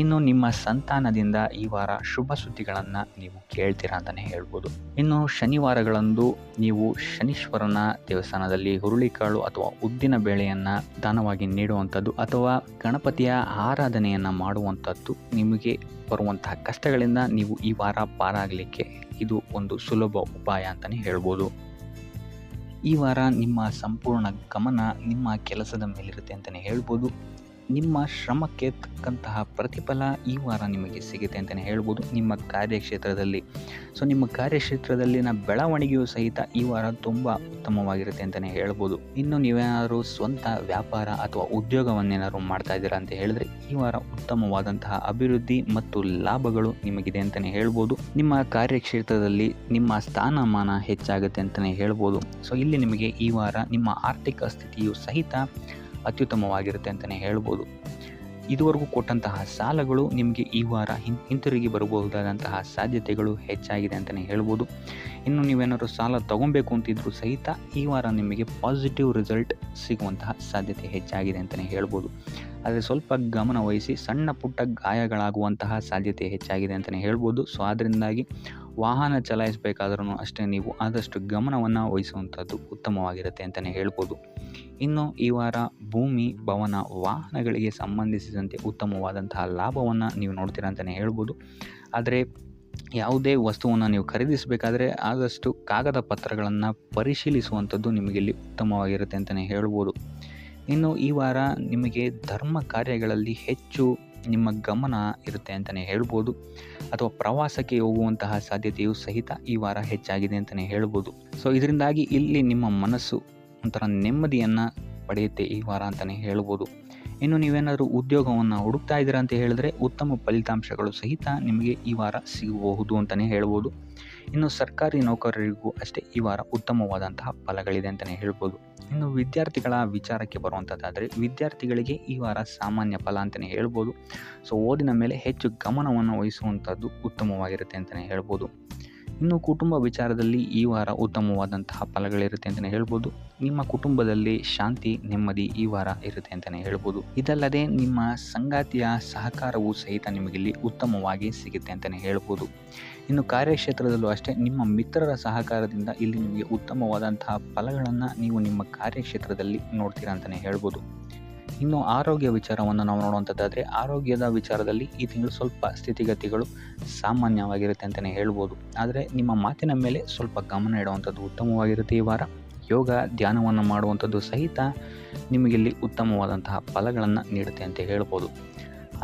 ಇನ್ನು ನಿಮ್ಮ ಸಂತಾನದಿಂದ ಈ ವಾರ ಶುಭ ಸುದ್ದಿಗಳನ್ನು ನೀವು ಕೇಳ್ತೀರಾ ಅಂತಲೇ ಹೇಳ್ಬೋದು. ಇನ್ನು ಶನಿವಾರಗಳಂದು ನೀವು ಶನೀಶ್ವರನ ದೇವಸ್ಥಾನದಲ್ಲಿ ಹುರುಳಿಕಾಳು ಅಥವಾ ಉದ್ದಿನ ಬೇಳೆಯನ್ನು ದಾನವಾಗಿ ನೀಡುವಂಥದ್ದು ಅಥವಾ ಗಣಪತಿಯ ಆರಾಧನೆಯನ್ನು ಮಾಡುವಂಥದ್ದು ನಿಮಗೆ ಬರುವಂತಹ ಕಷ್ಟಗಳಿಂದ ನೀವು ಈ ವಾರ ಪಾರಾಗಲಿಕ್ಕೆ ಇದು ಒಂದು ಸುಲಭ ಉಪಾಯ ಅಂತಲೇ ಹೇಳ್ಬೋದು. ಈ ವಾರ ನಿಮ್ಮ ಸಂಪೂರ್ಣ ಗಮನ ನಿಮ್ಮ ಕೆಲಸದ ಮೇಲಿರುತ್ತೆ ಅಂತಲೇ ಹೇಳ್ಬೋದು. ನಿಮ್ಮ ಶ್ರಮಕ್ಕೆ ತಕ್ಕಂತಹ ಪ್ರತಿಫಲ ಈ ವಾರ ನಿಮಗೆ ಸಿಗುತ್ತೆ ಅಂತಲೇ ಹೇಳ್ಬೋದು ನಿಮ್ಮ ಕಾರ್ಯಕ್ಷೇತ್ರದಲ್ಲಿ. ಸೊ ನಿಮ್ಮ ಕಾರ್ಯಕ್ಷೇತ್ರದಲ್ಲಿನ ಬೆಳವಣಿಗೆಯೂ ಸಹಿತ ಈ ವಾರ ತುಂಬ ಉತ್ತಮವಾಗಿರುತ್ತೆ ಅಂತಲೇ ಹೇಳ್ಬೋದು. ಇನ್ನು ನೀವೇನಾದರೂ ಸ್ವಂತ ವ್ಯಾಪಾರ ಅಥವಾ ಉದ್ಯೋಗವನ್ನೇನಾದ್ರು ಮಾಡ್ತಾ ಇದ್ದೀರಾ ಅಂತ ಹೇಳಿದ್ರೆ ಈ ವಾರ ಉತ್ತಮವಾದಂತಹ ಅಭಿವೃದ್ಧಿ ಮತ್ತು ಲಾಭಗಳು ನಿಮಗಿದೆ ಅಂತಲೇ ಹೇಳ್ಬೋದು. ನಿಮ್ಮ ಕಾರ್ಯಕ್ಷೇತ್ರದಲ್ಲಿ ನಿಮ್ಮ ಸ್ಥಾನಮಾನ ಹೆಚ್ಚಾಗುತ್ತೆ ಅಂತಲೇ ಹೇಳ್ಬೋದು. ಸೊ ಇಲ್ಲಿ ನಿಮಗೆ ಈ ವಾರ ನಿಮ್ಮ ಆರ್ಥಿಕ ಸ್ಥಿತಿಯು ಸಹಿತ ಅತ್ಯುತ್ತಮವಾಗಿರುತ್ತೆ ಅಂತಲೇ ಹೇಳ್ಬೋದು. ಇದುವರೆಗೂ ಕೊಟ್ಟಂತಹ ಸಾಲಗಳು ನಿಮಗೆ ಈ ವಾರ ಹಿಂತಿರುಗಿ ಬರಬಹುದಾದಂತಹ ಸಾಧ್ಯತೆಗಳು ಹೆಚ್ಚಾಗಿದೆ ಅಂತಲೇ ಹೇಳ್ಬೋದು. ಇನ್ನು ನೀವೇನಾದ್ರು ಸಾಲ ತೊಗೊಬೇಕು ಅಂತಿದ್ರೂ ಸಹಿತ ಈ ವಾರ ನಿಮಗೆ ಪಾಸಿಟಿವ್ ರಿಸಲ್ಟ್ ಸಿಗುವಂತಹ ಸಾಧ್ಯತೆ ಹೆಚ್ಚಾಗಿದೆ ಅಂತಲೇ ಹೇಳ್ಬೋದು. ಆದರೆ ಸ್ವಲ್ಪ ಗಮನ ವಹಿಸಿ, ಸಣ್ಣ ಪುಟ್ಟ ಗಾಯಗಳಾಗುವಂತಹ ಸಾಧ್ಯತೆ ಹೆಚ್ಚಾಗಿದೆ ಅಂತಲೇ ಹೇಳ್ಬೋದು. ಸೊ ಅದರಿಂದಾಗಿ ವಾಹನ ಚಲಾಯಿಸಬೇಕಾದ್ರೂ ಅಷ್ಟೇ ನೀವು ಆದಷ್ಟು ಗಮನವನ್ನು ವಹಿಸುವಂಥದ್ದು ಉತ್ತಮವಾಗಿರುತ್ತೆ ಅಂತಲೇ ಹೇಳ್ಬೋದು. ಇನ್ನು ಈ ವಾರ ಭೂಮಿ, ಭವನ, ವಾಹನಗಳಿಗೆ ಸಂಬಂಧಿಸಿದಂತೆ ಉತ್ತಮವಾದಂತಹ ಲಾಭವನ್ನು ನೀವು ನೋಡ್ತೀರಾ ಅಂತಲೇ ಹೇಳ್ಬೋದು. ಆದರೆ ಯಾವುದೇ ವಸ್ತುವನ್ನು ನೀವು ಖರೀದಿಸಬೇಕಾದ್ರೆ ಆದಷ್ಟು ಕಾಗದ ಪತ್ರಗಳನ್ನು ಪರಿಶೀಲಿಸುವಂಥದ್ದು ನಿಮಗಿಲ್ಲಿ ಉತ್ತಮವಾಗಿರುತ್ತೆ ಅಂತಲೇ ಹೇಳ್ಬೋದು. ಇನ್ನು ಈ ವಾರ ನಿಮಗೆ ಧರ್ಮ ಕಾರ್ಯಗಳಲ್ಲಿ ಹೆಚ್ಚು ನಿಮ್ಮ ಗಮನ ಇರುತ್ತೆ ಅಂತಲೇ ಹೇಳ್ಬೋದು, ಅಥವಾ ಪ್ರವಾಸಕ್ಕೆ ಹೋಗುವಂತಹ ಸಾಧ್ಯತೆಯು ಸಹಿತ ಈ ವಾರ ಹೆಚ್ಚಾಗಿದೆ ಅಂತಲೇ ಹೇಳ್ಬೋದು. ಸೊ ಇದರಿಂದಾಗಿ ಇಲ್ಲಿ ನಿಮ್ಮ ಮನಸ್ಸು ಒಂಥರ ನೆಮ್ಮದಿಯನ್ನು ಪಡೆಯುತ್ತೆ ಈ ವಾರ ಅಂತಲೇ ಹೇಳ್ಬೋದು. ಇನ್ನು ನೀವೇನಾದರೂ ಉದ್ಯೋಗವನ್ನು ಹುಡುಕ್ತಾ ಇದ್ದೀರಾ ಅಂತ ಹೇಳಿದ್ರೆ ಉತ್ತಮ ಫಲಿತಾಂಶಗಳು ಸಹಿತ ನಿಮಗೆ ಈ ವಾರ ಸಿಗಬಹುದು ಅಂತಲೇ ಹೇಳ್ಬೋದು. ಇನ್ನು ಸರ್ಕಾರಿ ನೌಕರರಿಗೂ ಅಷ್ಟೇ ಈ ವಾರ ಉತ್ತಮವಾದಂತಹ ಫಲಗಳಿದೆ ಅಂತಲೇ ಹೇಳ್ಬೋದು. ಇನ್ನು ವಿದ್ಯಾರ್ಥಿಗಳ ವಿಚಾರಕ್ಕೆ ಬರುವಂಥದ್ದಾದರೆ ವಿದ್ಯಾರ್ಥಿಗಳಿಗೆ ಈ ವಾರ ಸಾಮಾನ್ಯ ಫಲ ಅಂತಲೇ ಹೇಳ್ಬೋದು. ಸೊ ಓದಿನ ಮೇಲೆ ಹೆಚ್ಚು ಗಮನವನ್ನು ವಹಿಸುವಂಥದ್ದು ಉತ್ತಮವಾಗಿರುತ್ತೆ ಅಂತಲೇ ಹೇಳ್ಬೋದು. ಇನ್ನು ಕುಟುಂಬ ವಿಚಾರದಲ್ಲಿ ಈ ವಾರ ಉತ್ತಮವಾದಂತಹ ಫಲಗಳಿರುತ್ತೆ ಅಂತಲೇ ಹೇಳ್ಬೋದು. ನಿಮ್ಮ ಕುಟುಂಬದಲ್ಲಿ ಶಾಂತಿ ನೆಮ್ಮದಿ ಈ ವಾರ ಇರುತ್ತೆ ಅಂತಲೇ ಹೇಳ್ಬೋದು. ಇದಲ್ಲದೆ ನಿಮ್ಮ ಸಂಗಾತಿಯ ಸಹಕಾರವೂ ಸಹಿತ ನಿಮಗಿಲ್ಲಿ ಉತ್ತಮವಾಗಿ ಸಿಗುತ್ತೆ ಅಂತಲೇ ಹೇಳ್ಬೋದು. ಇನ್ನು ಕಾರ್ಯಕ್ಷೇತ್ರದಲ್ಲೂ ಅಷ್ಟೇ ನಿಮ್ಮ ಮಿತ್ರರ ಸಹಕಾರದಿಂದ ಇಲ್ಲಿ ನಿಮಗೆ ಉತ್ತಮವಾದಂತಹ ಫಲಗಳನ್ನು ನೀವು ನಿಮ್ಮ ಕಾರ್ಯಕ್ಷೇತ್ರದಲ್ಲಿ ನೋಡ್ತೀರಾ ಅಂತಲೇ ಹೇಳ್ಬೋದು. ಇನ್ನು ಆರೋಗ್ಯ ವಿಚಾರವನ್ನು ನಾವು ನೋಡುವಂಥದ್ದಾದರೆ ಆರೋಗ್ಯದ ವಿಚಾರದಲ್ಲಿ ಈ ತಿಂಗಳು ಸ್ವಲ್ಪ ಸ್ಥಿತಿಗತಿಗಳು ಸಾಮಾನ್ಯವಾಗಿರುತ್ತೆ ಅಂತಲೇ ಹೇಳ್ಬೋದು. ಆದರೆ ನಿಮ್ಮ ಮಾತಿನ ಮೇಲೆ ಸ್ವಲ್ಪ ಗಮನ ಇಡುವಂಥದ್ದು ಉತ್ತಮವಾಗಿರುತ್ತೆ ಈ ವಾರ. ಯೋಗ ಧ್ಯಾನವನ್ನು ಮಾಡುವಂಥದ್ದು ಸಹಿತ ನಿಮಗಿಲ್ಲಿ ಉತ್ತಮವಾದಂತಹ ಫಲಗಳನ್ನು ನೀಡುತ್ತೆ ಅಂತ ಹೇಳ್ಬೋದು.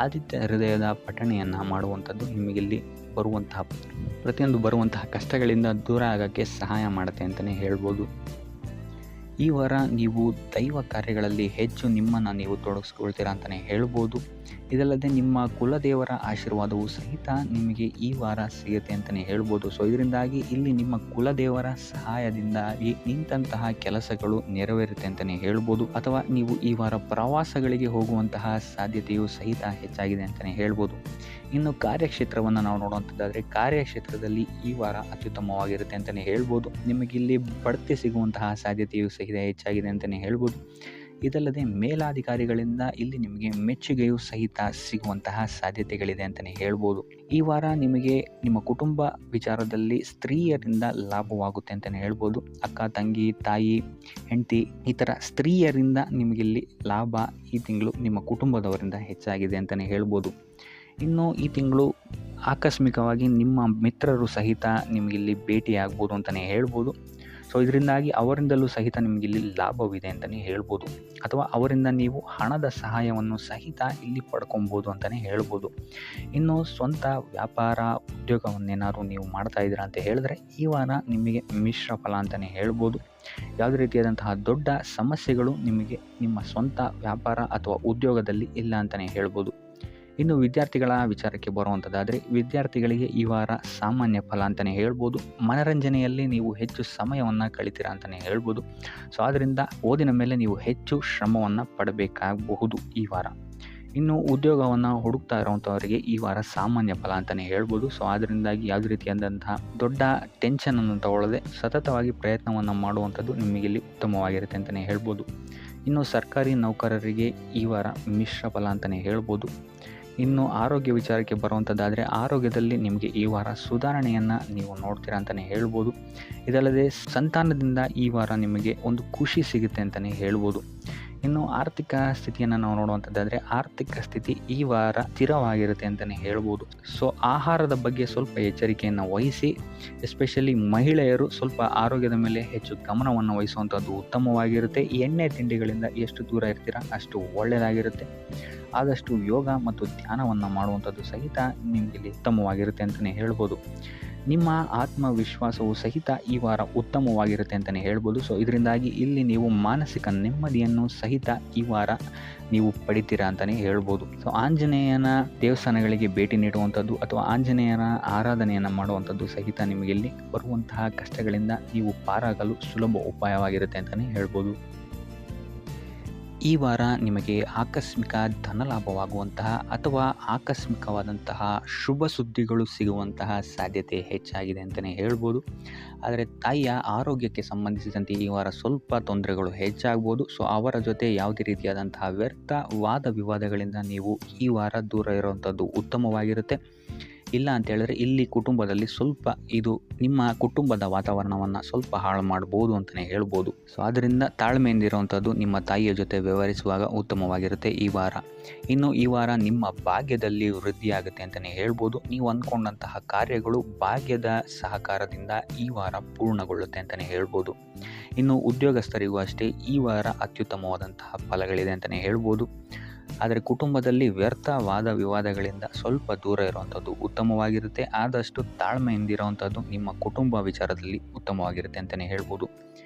ಆದಿತ್ಯ ಹೃದಯದ ಪಠಣೆಯನ್ನು ಮಾಡುವಂಥದ್ದು ನಿಮಗಿಲ್ಲಿ ಬರುವಂತಹ ಕಷ್ಟಗಳಿಂದ ದೂರ ಆಗೋಕ್ಕೆ ಸಹಾಯ ಮಾಡುತ್ತೆ ಅಂತಲೇ ಹೇಳ್ಬೋದು. ಈ ವಾರ ನೀವು ದೈವ ಕಾರ್ಯಗಳಲ್ಲಿ ಹೆಚ್ಚು ನಿಮ್ಮನ್ನು ನೀವು ತೊಡಗಿಸ್ಕೊಳ್ತೀರಾ ಅಂತಲೇ ಹೇಳ್ಬೋದು. ಇದಲ್ಲದೆ ನಿಮ್ಮ ಕುಲದೇವರ ಆಶೀರ್ವಾದವು ಸಹಿತ ನಿಮಗೆ ಈ ವಾರ ಸಿಗುತ್ತೆ ಅಂತಲೇ ಹೇಳ್ಬೋದು. ಸೊ ಇದರಿಂದಾಗಿ ಇಲ್ಲಿ ನಿಮ್ಮ ಕುಲದೇವರ ಸಹಾಯದಿಂದಾಗಿ ನಿಂತಹ ಕೆಲಸಗಳು ನೆರವೇರುತ್ತೆ ಅಂತಲೇ ಹೇಳ್ಬೋದು. ಅಥವಾ ನೀವು ಈ ವಾರ ಪ್ರವಾಸಗಳಿಗೆ ಹೋಗುವಂತಹ ಸಾಧ್ಯತೆಯು ಸಹಿತ ಹೆಚ್ಚಾಗಿದೆ ಅಂತಲೇ ಹೇಳ್ಬೋದು. ಇನ್ನು ಕಾರ್ಯಕ್ಷೇತ್ರವನ್ನು ನಾವು ನೋಡುವಂಥದ್ದಾದರೆ ಕಾರ್ಯಕ್ಷೇತ್ರದಲ್ಲಿ ಈ ವಾರ ಅತ್ಯುತ್ತಮವಾಗಿರುತ್ತೆ ಅಂತಲೇ ಹೇಳ್ಬೋದು. ನಿಮಗಿಲ್ಲಿ ಬಡ್ತಿ ಸಿಗುವಂತಹ ಸಾಧ್ಯತೆಯು ಸಹಿತ ಹೆಚ್ಚಾಗಿದೆ ಅಂತಲೇ ಹೇಳ್ಬೋದು. ಇದಲ್ಲದೆ ಮೇಲಾಧಿಕಾರಿಗಳಿಂದ ಇಲ್ಲಿ ನಿಮಗೆ ಮೆಚ್ಚುಗೆಯೂ ಸಹಿತ ಸಿಗುವಂತಹ ಸಾಧ್ಯತೆಗಳಿದೆ ಅಂತಲೇ ಹೇಳ್ಬೋದು. ಈ ವಾರ ನಿಮಗೆ ನಿಮ್ಮ ಕುಟುಂಬ ವಿಚಾರದಲ್ಲಿ ಸ್ತ್ರೀಯರಿಂದ ಲಾಭವಾಗುತ್ತೆ ಅಂತಲೇ ಹೇಳ್ಬೋದು. ಅಕ್ಕ ತಂಗಿ ತಾಯಿ ಹೆಂಡತಿ ಈ ಥರ ಸ್ತ್ರೀಯರಿಂದ ನಿಮಗಿಲ್ಲಿ ಲಾಭ ಈ ತಿಂಗಳು ನಿಮ್ಮ ಕುಟುಂಬದವರಿಂದ ಹೆಚ್ಚಾಗಿದೆ ಅಂತಲೇ ಹೇಳ್ಬೋದು. ಇನ್ನು ಈ ತಿಂಗಳು ಆಕಸ್ಮಿಕವಾಗಿ ನಿಮ್ಮ ಮಿತ್ರರು ಸಹಿತ ನಿಮಗಿಲ್ಲಿ ಭೇಟಿಯಾಗ್ಬೋದು ಅಂತಲೇ ಹೇಳ್ಬೋದು. ಸೊ ಇದರಿಂದಾಗಿ ಅವರಿಂದಲೂ ಸಹಿತ ನಿಮಗಿಲ್ಲಿ ಲಾಭವಿದೆ ಅಂತಲೇ ಹೇಳ್ಬೋದು. ಅಥವಾ ಅವರಿಂದ ನೀವು ಹಣದ ಸಹಾಯವನ್ನು ಸಹಿತ ಇಲ್ಲಿ ಪಡ್ಕೊಬೋದು ಅಂತಲೇ ಹೇಳ್ಬೋದು. ಇನ್ನು ಸ್ವಂತ ವ್ಯಾಪಾರ ಉದ್ಯೋಗವನ್ನೇನಾದ್ರು ನೀವು ಮಾಡ್ತಾ ಇದ್ದೀರಾ ಅಂತ ಹೇಳಿದ್ರೆ ಈ ವಾರ ನಿಮಗೆ ಮಿಶ್ರ ಫಲ ಅಂತಲೇ ಹೇಳ್ಬೋದು. ಯಾವುದೇ ರೀತಿಯಾದಂತಹ ದೊಡ್ಡ ಸಮಸ್ಯೆಗಳು ನಿಮಗೆ ನಿಮ್ಮ ಸ್ವಂತ ವ್ಯಾಪಾರ ಅಥವಾ ಉದ್ಯೋಗದಲ್ಲಿ ಇಲ್ಲ ಅಂತಲೇ ಹೇಳ್ಬೋದು. ಇನ್ನು ವಿದ್ಯಾರ್ಥಿಗಳ ವಿಚಾರಕ್ಕೆ ಬರುವಂಥದ್ದಾದರೆ ವಿದ್ಯಾರ್ಥಿಗಳಿಗೆ ಈ ವಾರ ಸಾಮಾನ್ಯ ಫಲ ಅಂತಲೇ ಹೇಳ್ಬೋದು. ಮನರಂಜನೆಯಲ್ಲಿ ನೀವು ಹೆಚ್ಚು ಸಮಯವನ್ನು ಕಳಿತೀರಾ ಅಂತಲೇ ಹೇಳ್ಬೋದು. ಸೊ ಆದ್ದರಿಂದ ಓದಿನ ಮೇಲೆ ನೀವು ಹೆಚ್ಚು ಶ್ರಮವನ್ನು ಪಡಬೇಕಾಗಬಹುದು ಈ ವಾರ. ಇನ್ನು ಉದ್ಯೋಗವನ್ನು ಹುಡುಕ್ತಾ ಇರೋವಂಥವರಿಗೆ ಈ ವಾರ ಸಾಮಾನ್ಯ ಫಲ ಅಂತಲೇ ಹೇಳ್ಬೋದು. ಸೊ ಅದರಿಂದಾಗಿ ಯಾವುದೇ ರೀತಿಯಾದಂತಹ ದೊಡ್ಡ ಟೆನ್ಷನನ್ನು ತಗೊಳ್ಳದೆ ಸತತವಾಗಿ ಪ್ರಯತ್ನವನ್ನು ಮಾಡುವಂಥದ್ದು ನಿಮಗಿಲ್ಲಿ ಉತ್ತಮವಾಗಿರುತ್ತೆ ಅಂತಲೇ ಹೇಳ್ಬೋದು. ಇನ್ನು ಸರ್ಕಾರಿ ನೌಕರರಿಗೆ ಈ ವಾರ ಮಿಶ್ರ ಫಲ ಅಂತಲೇ ಹೇಳ್ಬೋದು. ಇನ್ನು ಆರೋಗ್ಯ ವಿಚಾರಕ್ಕೆ ಬರುವಂಥದ್ದಾದರೆ ಆರೋಗ್ಯದಲ್ಲಿ ನಿಮಗೆ ಈ ವಾರ ಸುಧಾರಣೆಯನ್ನು ನೀವು ನೋಡ್ತೀರಾ ಅಂತಲೇ ಹೇಳ್ಬೋದು. ಇದಲ್ಲದೆ ಸಂತಾನದಿಂದ ಈ ವಾರ ನಿಮಗೆ ಒಂದು ಖುಷಿ ಸಿಗುತ್ತೆ ಅಂತಲೇ ಹೇಳ್ಬೋದು. ಇನ್ನು ಆರ್ಥಿಕ ಸ್ಥಿತಿಯನ್ನು ನಾವು ನೋಡುವಂಥದ್ದಾದರೆ ಆರ್ಥಿಕ ಸ್ಥಿತಿ ಈ ವಾರ ಸ್ಥಿರವಾಗಿರುತ್ತೆ ಅಂತಲೇ ಹೇಳ್ಬೋದು. ಸೊ ಆಹಾರದ ಬಗ್ಗೆ ಸ್ವಲ್ಪ ಎಚ್ಚರಿಕೆಯನ್ನು ವಹಿಸಿ, ಎಸ್ಪೆಷಲಿ ಮಹಿಳೆಯರು ಸ್ವಲ್ಪ ಆರೋಗ್ಯದ ಮೇಲೆ ಹೆಚ್ಚು ಗಮನವನ್ನು ವಹಿಸುವಂಥದ್ದು ಉತ್ತಮವಾಗಿರುತ್ತೆ. ಎಣ್ಣೆ ತಿಂಡಿಗಳಿಂದ ಎಷ್ಟು ದೂರ ಇರ್ತೀರಾ ಅಷ್ಟು ಒಳ್ಳೆಯದಾಗಿರುತ್ತೆ. ಆದಷ್ಟು ಯೋಗ ಮತ್ತು ಧ್ಯಾನವನ್ನು ಮಾಡುವಂಥದ್ದು ಸಹಿತ ನಿಮಗಿಲ್ಲಿ ಉತ್ತಮವಾಗಿರುತ್ತೆ ಅಂತಲೇ ಹೇಳ್ಬೋದು. ನಿಮ್ಮ ಆತ್ಮವಿಶ್ವಾಸವು ಸಹಿತ ಈ ವಾರ ಉತ್ತಮವಾಗಿರುತ್ತೆ ಅಂತಲೇ ಹೇಳ್ಬೋದು. ಸೊ ಇದರಿಂದಾಗಿ ಇಲ್ಲಿ ನೀವು ಮಾನಸಿಕ ನೆಮ್ಮದಿಯನ್ನು ಸಹಿತ ಈ ವಾರ ನೀವು ಪಡಿತೀರಾ ಅಂತಲೇ ಹೇಳ್ಬೋದು. ಸೊ ಆಂಜನೇಯನ ದೇವಸ್ಥಾನಗಳಿಗೆ ಭೇಟಿ ನೀಡುವಂಥದ್ದು ಅಥವಾ ಆಂಜನೇಯನ ಆರಾಧನೆಯನ್ನು ಮಾಡುವಂಥದ್ದು ಸಹಿತ ನಿಮಗಿಲ್ಲಿ ಬರುವಂತಹ ಕಷ್ಟಗಳಿಂದ ನೀವು ಪಾರಾಗಲು ಸುಲಭ ಉಪಾಯವಾಗಿರುತ್ತೆ ಅಂತಲೇ ಹೇಳ್ಬೋದು. ಈ ವಾರ ನಿಮಗೆ ಆಕಸ್ಮಿಕ ಧನಲಾಭವಾಗುವಂತಹ ಅಥವಾ ಆಕಸ್ಮಿಕವಾದಂತಹ ಶುಭ ಸುದ್ದಿಗಳು ಸಿಗುವಂತಹ ಸಾಧ್ಯತೆ ಹೆಚ್ಚಾಗಿದೆ ಅಂತಲೇ ಹೇಳ್ಬೋದು. ಆದರೆ ತಾಯಿಯ ಆರೋಗ್ಯಕ್ಕೆ ಸಂಬಂಧಿಸಿದಂತೆ ಈ ವಾರ ಸ್ವಲ್ಪ ತೊಂದರೆಗಳು ಹೆಚ್ಚಾಗ್ಬೋದು. ಸೊ ಅವರ ಜೊತೆ ಯಾವುದೇ ರೀತಿಯಾದಂತಹ ವ್ಯರ್ಥ ವಾದ ವಿವಾದಗಳಿಂದ ನೀವು ಈ ವಾರ ದೂರ ಇರುವಂಥದ್ದು ಉತ್ತಮವಾಗಿರುತ್ತೆ. ಇಲ್ಲ ಅಂತ ಹೇಳಿದ್ರೆ ಇಲ್ಲಿ ಕುಟುಂಬದಲ್ಲಿ ಸ್ವಲ್ಪ ಇದು ನಿಮ್ಮ ಕುಟುಂಬದ ವಾತಾವರಣವನ್ನು ಸ್ವಲ್ಪ ಹಾಳು ಮಾಡ್ಬೋದು ಅಂತಲೇ ಹೇಳ್ಬೋದು. ಸೊ ಅದರಿಂದ ತಾಳ್ಮೆಯಿಂದಿರುವಂಥದ್ದು ನಿಮ್ಮ ತಾಯಿಯ ಜೊತೆ ವ್ಯವಹರಿಸುವಾಗ ಉತ್ತಮವಾಗಿರುತ್ತೆ ಈ ವಾರ. ಇನ್ನು ಈ ವಾರ ನಿಮ್ಮ ಭಾಗ್ಯದಲ್ಲಿ ವೃದ್ಧಿಯಾಗುತ್ತೆ ಅಂತಲೇ ಹೇಳ್ಬೋದು. ನೀವು ಅಂದ್ಕೊಂಡಂತಹ ಕಾರ್ಯಗಳು ಭಾಗ್ಯದ ಸಹಕಾರದಿಂದ ಈ ವಾರ ಪೂರ್ಣಗೊಳ್ಳುತ್ತೆ ಅಂತಲೇ ಹೇಳ್ಬೋದು. ಇನ್ನು ಉದ್ಯೋಗಸ್ಥರಿಗೂ ಅಷ್ಟೇ ಈ ವಾರ ಅತ್ಯುತ್ತಮವಾದಂತಹ ಫಲಗಳಿದೆ ಅಂತಲೇ ಹೇಳ್ಬೋದು. ಆದರೆ ಕುಟುಂಬದಲ್ಲಿ ವ್ಯರ್ಥ ವಾದ ವಿವಾದಗಳಿಂದ ಸ್ವಲ್ಪ ದೂರ ಇರುವಂಥದ್ದು ಉತ್ತಮವಾಗಿರುತ್ತೆ. ಆದಷ್ಟು ತಾಳ್ಮೆಯಿಂದಿರುವಂಥದ್ದು ನಿಮ್ಮ ಕುಟುಂಬ ವಿಚಾರದಲ್ಲಿ ಉತ್ತಮವಾಗಿರುತ್ತೆ ಅಂತಲೇ ಹೇಳ್ಬೋದು.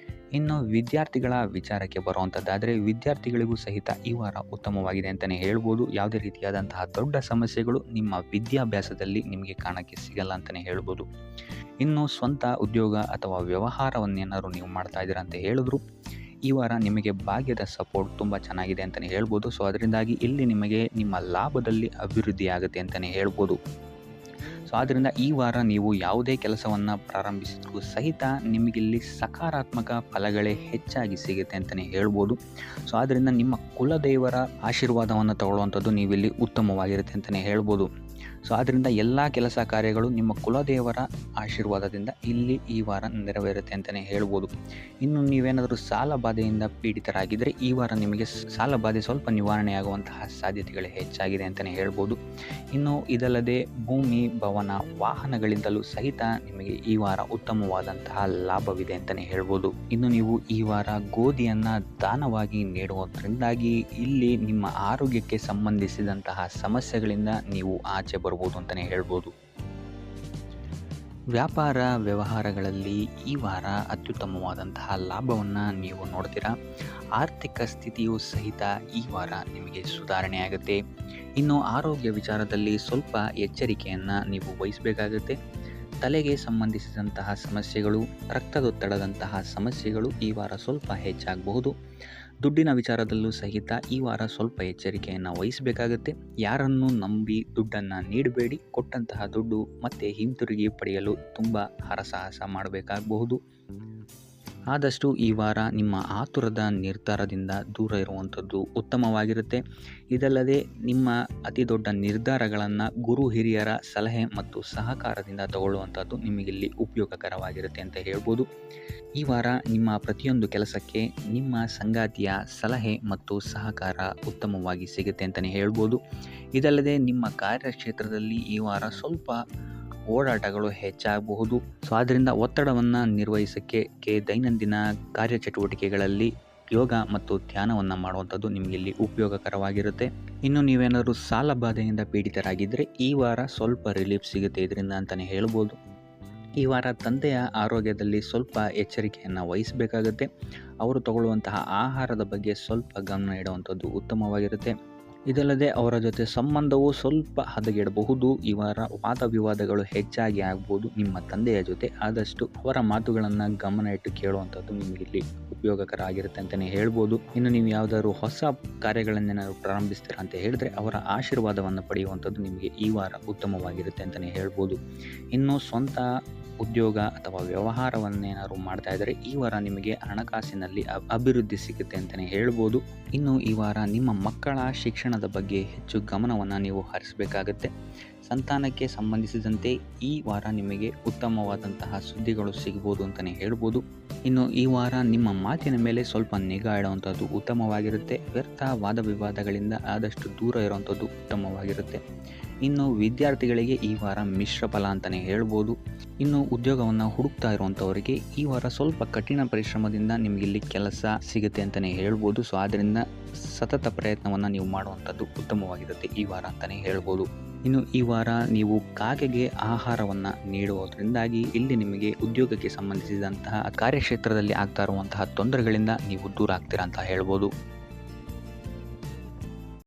ಇನ್ನು ವಿದ್ಯಾರ್ಥಿಗಳ ವಿಚಾರಕ್ಕೆ ಬರುವಂಥದ್ದಾದರೆ ವಿದ್ಯಾರ್ಥಿಗಳಿಗೂ ಸಹಿತ ಈ ವಾರ ಉತ್ತಮವಾಗಿದೆ ಅಂತಲೇ ಹೇಳ್ಬೋದು. ಯಾವುದೇ ರೀತಿಯಾದಂತಹ ದೊಡ್ಡ ಸಮಸ್ಯೆಗಳು ನಿಮ್ಮ ವಿದ್ಯಾಭ್ಯಾಸದಲ್ಲಿ ನಿಮಗೆ ಕಾಣಕ್ಕೆ ಸಿಗಲ್ಲ ಅಂತಲೇ ಹೇಳ್ಬೋದು. ಇನ್ನು ಸ್ವಂತ ಉದ್ಯೋಗ ಅಥವಾ ವ್ಯವಹಾರವನ್ನೇನಾದ್ರು ನೀವು ಮಾಡ್ತಾ ಇದ್ದೀರಾ ಅಂತ ಹೇಳಿದ್ರು ಈ ವಾರ ನಿಮಗೆ ಭಾಗ್ಯದ ಸಪೋರ್ಟ್ ತುಂಬ ಚೆನ್ನಾಗಿದೆ ಅಂತಲೇ ಹೇಳ್ಬೋದು. ಸೊ ಅದರಿಂದಾಗಿ ಇಲ್ಲಿ ನಿಮಗೆ ನಿಮ್ಮ ಲಾಭದಲ್ಲಿ ಅಭಿವೃದ್ಧಿ ಆಗುತ್ತೆ ಅಂತಲೇ ಹೇಳ್ಬೋದು. ಸೊ ಆದ್ದರಿಂದ ಈ ವಾರ ನೀವು ಯಾವುದೇ ಕೆಲಸವನ್ನು ಪ್ರಾರಂಭಿಸಿದ್ರೂ ಸಹಿತ ನಿಮಗಿಲ್ಲಿ ಸಕಾರಾತ್ಮಕ ಫಲಗಳೇ ಹೆಚ್ಚಾಗಿ ಸಿಗುತ್ತೆ ಅಂತಲೇ ಹೇಳ್ಬೋದು. ಸೊ ಆದ್ದರಿಂದ ನಿಮ್ಮ ಕುಲದೇವರ ಆಶೀರ್ವಾದವನ್ನು ತಗೊಳ್ಳುವಂಥದ್ದು ನೀವಿಲ್ಲಿ ಉತ್ತಮವಾಗಿರುತ್ತೆ ಅಂತಲೇ ಹೇಳ್ಬೋದು. ಸೊ ಆದ್ದರಿಂದ ಎಲ್ಲ ಕೆಲಸ ಕಾರ್ಯಗಳು ನಿಮ್ಮ ಕುಲದೇವರ ಆಶೀರ್ವಾದದಿಂದ ಇಲ್ಲಿ ಈ ವಾರ ನೆರವೇರುತ್ತೆ ಅಂತಲೇ ಹೇಳ್ಬೋದು. ಇನ್ನು ನೀವೇನಾದರೂ ಸಾಲ ಬಾಧೆಯಿಂದ ಪೀಡಿತರಾಗಿದ್ದರೆ ಈ ವಾರ ನಿಮಗೆ ಸಾಲ ಬಾಧೆ ಸ್ವಲ್ಪ ನಿವಾರಣೆಯಾಗುವಂತಹ ಸಾಧ್ಯತೆಗಳು ಹೆಚ್ಚಾಗಿದೆ ಅಂತಲೇ ಹೇಳ್ಬೋದು. ಇನ್ನು ಇದಲ್ಲದೆ ಭೂಮಿ, ಭವನ, ವಾಹನಗಳಿಂದಲೂ ಸಹಿತ ನಿಮಗೆ ಈ ವಾರ ಉತ್ತಮವಾದಂತಹ ಲಾಭವಿದೆ ಅಂತಲೇ ಹೇಳ್ಬೋದು. ಇನ್ನು ನೀವು ಈ ವಾರ ಗೋಧಿಯನ್ನು ದಾನವಾಗಿ ನೀಡುವುದರಿಂದಾಗಿ ಇಲ್ಲಿ ನಿಮ್ಮ ಆರೋಗ್ಯಕ್ಕೆ ಸಂಬಂಧಿಸಿದಂತಹ ಸಮಸ್ಯೆಗಳಿಂದ ನೀವು ಆಚೆ ಬರ್ಬೋದು ಅಂತಲೇ ಹೇಳ್ಬೋದು. ವ್ಯಾಪಾರ ವ್ಯವಹಾರಗಳಲ್ಲಿ ಈ ವಾರ ಅತ್ಯುತ್ತಮವಾದಂತಹ ಲಾಭವನ್ನು ನೀವು ನೋಡ್ತೀರಾ. ಆರ್ಥಿಕ ಸ್ಥಿತಿಯೂ ಸಹಿತ ಈ ವಾರ ನಿಮಗೆ ಸುಧಾರಣೆಯಾಗುತ್ತೆ. ಇನ್ನು ಆರೋಗ್ಯ ವಿಚಾರದಲ್ಲಿ ಸ್ವಲ್ಪ ಎಚ್ಚರಿಕೆಯನ್ನು ನೀವು ವಹಿಸಬೇಕಾಗುತ್ತೆ. ತಲೆಗೆ ಸಂಬಂಧಿಸಿದಂತಹ ಸಮಸ್ಯೆಗಳು, ರಕ್ತದೊತ್ತಡದಂತಹ ಸಮಸ್ಯೆಗಳು ಈ ವಾರ ಸ್ವಲ್ಪ ಹೆಚ್ಚಾಗಬಹುದು. ದುಡ್ಡಿನ ವಿಚಾರದಲ್ಲೂ ಸಹಿತ ಈ ವಾರ ಸ್ವಲ್ಪ ಎಚ್ಚರಿಕೆಯನ್ನು ವಹಿಸಬೇಕಾಗುತ್ತೆ. ಯಾರನ್ನು ನಂಬಿ ದುಡ್ಡನ್ನು ನೀಡಬೇಡಿ. ಕೊಟ್ಟಂತಹ ದುಡ್ಡು ಮತ್ತೆ ಹಿಂತಿರುಗಿ ಪಡೆಯಲು ತುಂಬ ಹರಸಾಹಸ ಮಾಡಬೇಕಾಗಬಹುದು. ಆದಷ್ಟು ಈ ವಾರ ನಿಮ್ಮ ಆತುರದ ನಿರ್ಧಾರದಿಂದ ದೂರ ಇರುವಂಥದ್ದು ಉತ್ತಮವಾಗಿರುತ್ತೆ. ಇದಲ್ಲದೆ ನಿಮ್ಮ ಅತಿ ದೊಡ್ಡ ನಿರ್ಧಾರಗಳನ್ನು ಗುರು ಹಿರಿಯರ ಸಲಹೆ ಮತ್ತು ಸಹಕಾರದಿಂದ ತಗೊಳ್ಳುವಂಥದ್ದು ನಿಮಗಿಲ್ಲಿ ಉಪಯೋಗಕರವಾಗಿರುತ್ತೆ ಅಂತ ಹೇಳ್ಬೋದು. ಈ ವಾರ ನಿಮ್ಮ ಪ್ರತಿಯೊಂದು ಕೆಲಸಕ್ಕೆ ನಿಮ್ಮ ಸಂಗಾತಿಯ ಸಲಹೆ ಮತ್ತು ಸಹಕಾರ ಉತ್ತಮವಾಗಿ ಸಿಗುತ್ತೆ ಅಂತಲೇ ಹೇಳ್ಬೋದು. ಇದಲ್ಲದೆ ನಿಮ್ಮ ಕಾರ್ಯಕ್ಷೇತ್ರದಲ್ಲಿ ಈ ವಾರ ಸ್ವಲ್ಪ ಓಡಾಟಗಳು ಹೆಚ್ಚಾಗಬಹುದು. ಸೊ ಆದ್ದರಿಂದ ಒತ್ತಡವನ್ನು ನಿರ್ವಹಿಸೋಕ್ಕೆ ದೈನಂದಿನ ಕಾರ್ಯಚಟುವಟಿಕೆಗಳಲ್ಲಿ ಯೋಗ ಮತ್ತು ಧ್ಯಾನವನ್ನು ಮಾಡುವಂಥದ್ದು ನಿಮಗಿಲ್ಲಿ ಉಪಯೋಗಕರವಾಗಿರುತ್ತೆ. ಇನ್ನು ನೀವೇನಾದರೂ ಸಾಲ ಬಾಧೆಯಿಂದ ಪೀಡಿತರಾಗಿದ್ದರೆ ಈ ವಾರ ಸ್ವಲ್ಪ ರಿಲೀಫ್ ಸಿಗುತ್ತೆ ಇದರಿಂದ ಅಂತಲೇ ಹೇಳ್ಬೋದು. ಈ ವಾರ ತಂದೆಯ ಆರೋಗ್ಯದಲ್ಲಿ ಸ್ವಲ್ಪ ಎಚ್ಚರಿಕೆಯನ್ನು ವಹಿಸಬೇಕಾಗುತ್ತೆ. ಅವರು ತಗೊಳ್ಳುವಂತಹ ಆಹಾರದ ಬಗ್ಗೆ ಸ್ವಲ್ಪ ಗಮನ ಇಡುವಂಥದ್ದು ಉತ್ತಮವಾಗಿರುತ್ತೆ. ಇದಲ್ಲದೆ ಅವರ ಜೊತೆ ಸಂಬಂಧವು ಸ್ವಲ್ಪ ಹದಗೆಡಬಹುದು. ಈ ವಾರ ವಾದ ವಿವಾದಗಳು ಹೆಚ್ಚಾಗಿ ಆಗ್ಬೋದು ನಿಮ್ಮ ತಂದೆಯ ಜೊತೆ. ಆದಷ್ಟು ಅವರ ಮಾತುಗಳನ್ನು ಗಮನ ಇಟ್ಟು ಕೇಳುವಂಥದ್ದು ನಿಮಗಿಲ್ಲಿ ಉಪಯೋಗಕರ ಆಗಿರುತ್ತೆ ಅಂತಲೇ ಹೇಳ್ಬೋದು. ಇನ್ನು ನೀವು ಯಾವುದಾದ್ರು ಹೊಸ ಕಾರ್ಯಗಳನ್ನೇನಾದ್ರು ಪ್ರಾರಂಭಿಸ್ತೀರಾ ಅಂತ ಹೇಳಿದ್ರೆ ಅವರ ಆಶೀರ್ವಾದವನ್ನು ಪಡೆಯುವಂಥದ್ದು ನಿಮಗೆ ಈ ವಾರ ಉತ್ತಮವಾಗಿರುತ್ತೆ ಅಂತಲೇ ಹೇಳ್ಬೋದು. ಇನ್ನು ಸ್ವಂತ ಉದ್ಯೋಗ ಅಥವಾ ವ್ಯವಹಾರವನ್ನೇನಾದ್ರು ಮಾಡ್ತಾ ಇದ್ದರೆ ಈ ವಾರ ನಿಮಗೆ ಹಣಕಾಸಿನಲ್ಲಿ ಅಭಿವೃದ್ಧಿ ಸಿಗುತ್ತೆ ಅಂತಲೇ ಹೇಳ್ಬೋದು. ಇನ್ನು ಈ ವಾರ ನಿಮ್ಮ ಮಕ್ಕಳ ಶಿಕ್ಷಣದ ಬಗ್ಗೆ ಹೆಚ್ಚು ಗಮನವನ್ನು ನೀವು ಹರಿಸಬೇಕಾಗತ್ತೆ. ಸಂತಾನಕ್ಕೆ ಸಂಬಂಧಿಸಿದಂತೆ ಈ ವಾರ ನಿಮಗೆ ಉತ್ತಮವಾದಂತಹ ಸುದ್ದಿಗಳು ಸಿಗ್ಬೋದು ಅಂತಲೇ ಹೇಳ್ಬೋದು. ಇನ್ನು ಈ ವಾರ ನಿಮ್ಮ ಮಾತಿನ ಮೇಲೆ ಸ್ವಲ್ಪ ನಿಗಾ ಇಡುವಂಥದ್ದು ಉತ್ತಮವಾಗಿರುತ್ತೆ. ವ್ಯರ್ಥ ವಾದ ವಿವಾದಗಳಿಂದ ಆದಷ್ಟು ದೂರ ಇರುವಂಥದ್ದು ಉತ್ತಮವಾಗಿರುತ್ತೆ. ಇನ್ನು ವಿದ್ಯಾರ್ಥಿಗಳಿಗೆ ಈ ವಾರ ಮಿಶ್ರ ಫಲ ಅಂತಲೇ ಹೇಳ್ಬೋದು. ಇನ್ನು ಉದ್ಯೋಗವನ್ನು ಹುಡುಕ್ತಾ ಇರುವಂಥವರಿಗೆ ಈ ವಾರ ಸ್ವಲ್ಪ ಕಠಿಣ ಪರಿಶ್ರಮದಿಂದ ನಿಮಗಿಲ್ಲಿ ಕೆಲಸ ಸಿಗುತ್ತೆ ಅಂತಲೇ ಹೇಳ್ಬೋದು. ಸೊ ಆದ್ದರಿಂದ ಸತತ ಪ್ರಯತ್ನವನ್ನು ನೀವು ಮಾಡುವಂಥದ್ದು ಉತ್ತಮವಾಗಿರುತ್ತೆ ಈ ವಾರ ಅಂತಲೇ ಹೇಳ್ಬೋದು. ಇನ್ನು ಈ ವಾರ ನೀವು ಕಾಗೆಗೆ ಆಹಾರವನ್ನು ನೀಡುವುದರಿಂದಾಗಿ ಇಲ್ಲಿ ನಿಮಗೆ ಉದ್ಯೋಗಕ್ಕೆ ಸಂಬಂಧಿಸಿದಂತಹ ಕಾರ್ಯಕ್ಷೇತ್ರದಲ್ಲಿ ಆಗ್ತಾ ಇರುವಂತಹ ತೊಂದರೆಗಳಿಂದ ನೀವು ದೂರ ಆಗ್ತೀರಾ ಅಂತ ಹೇಳ್ಬೋದು.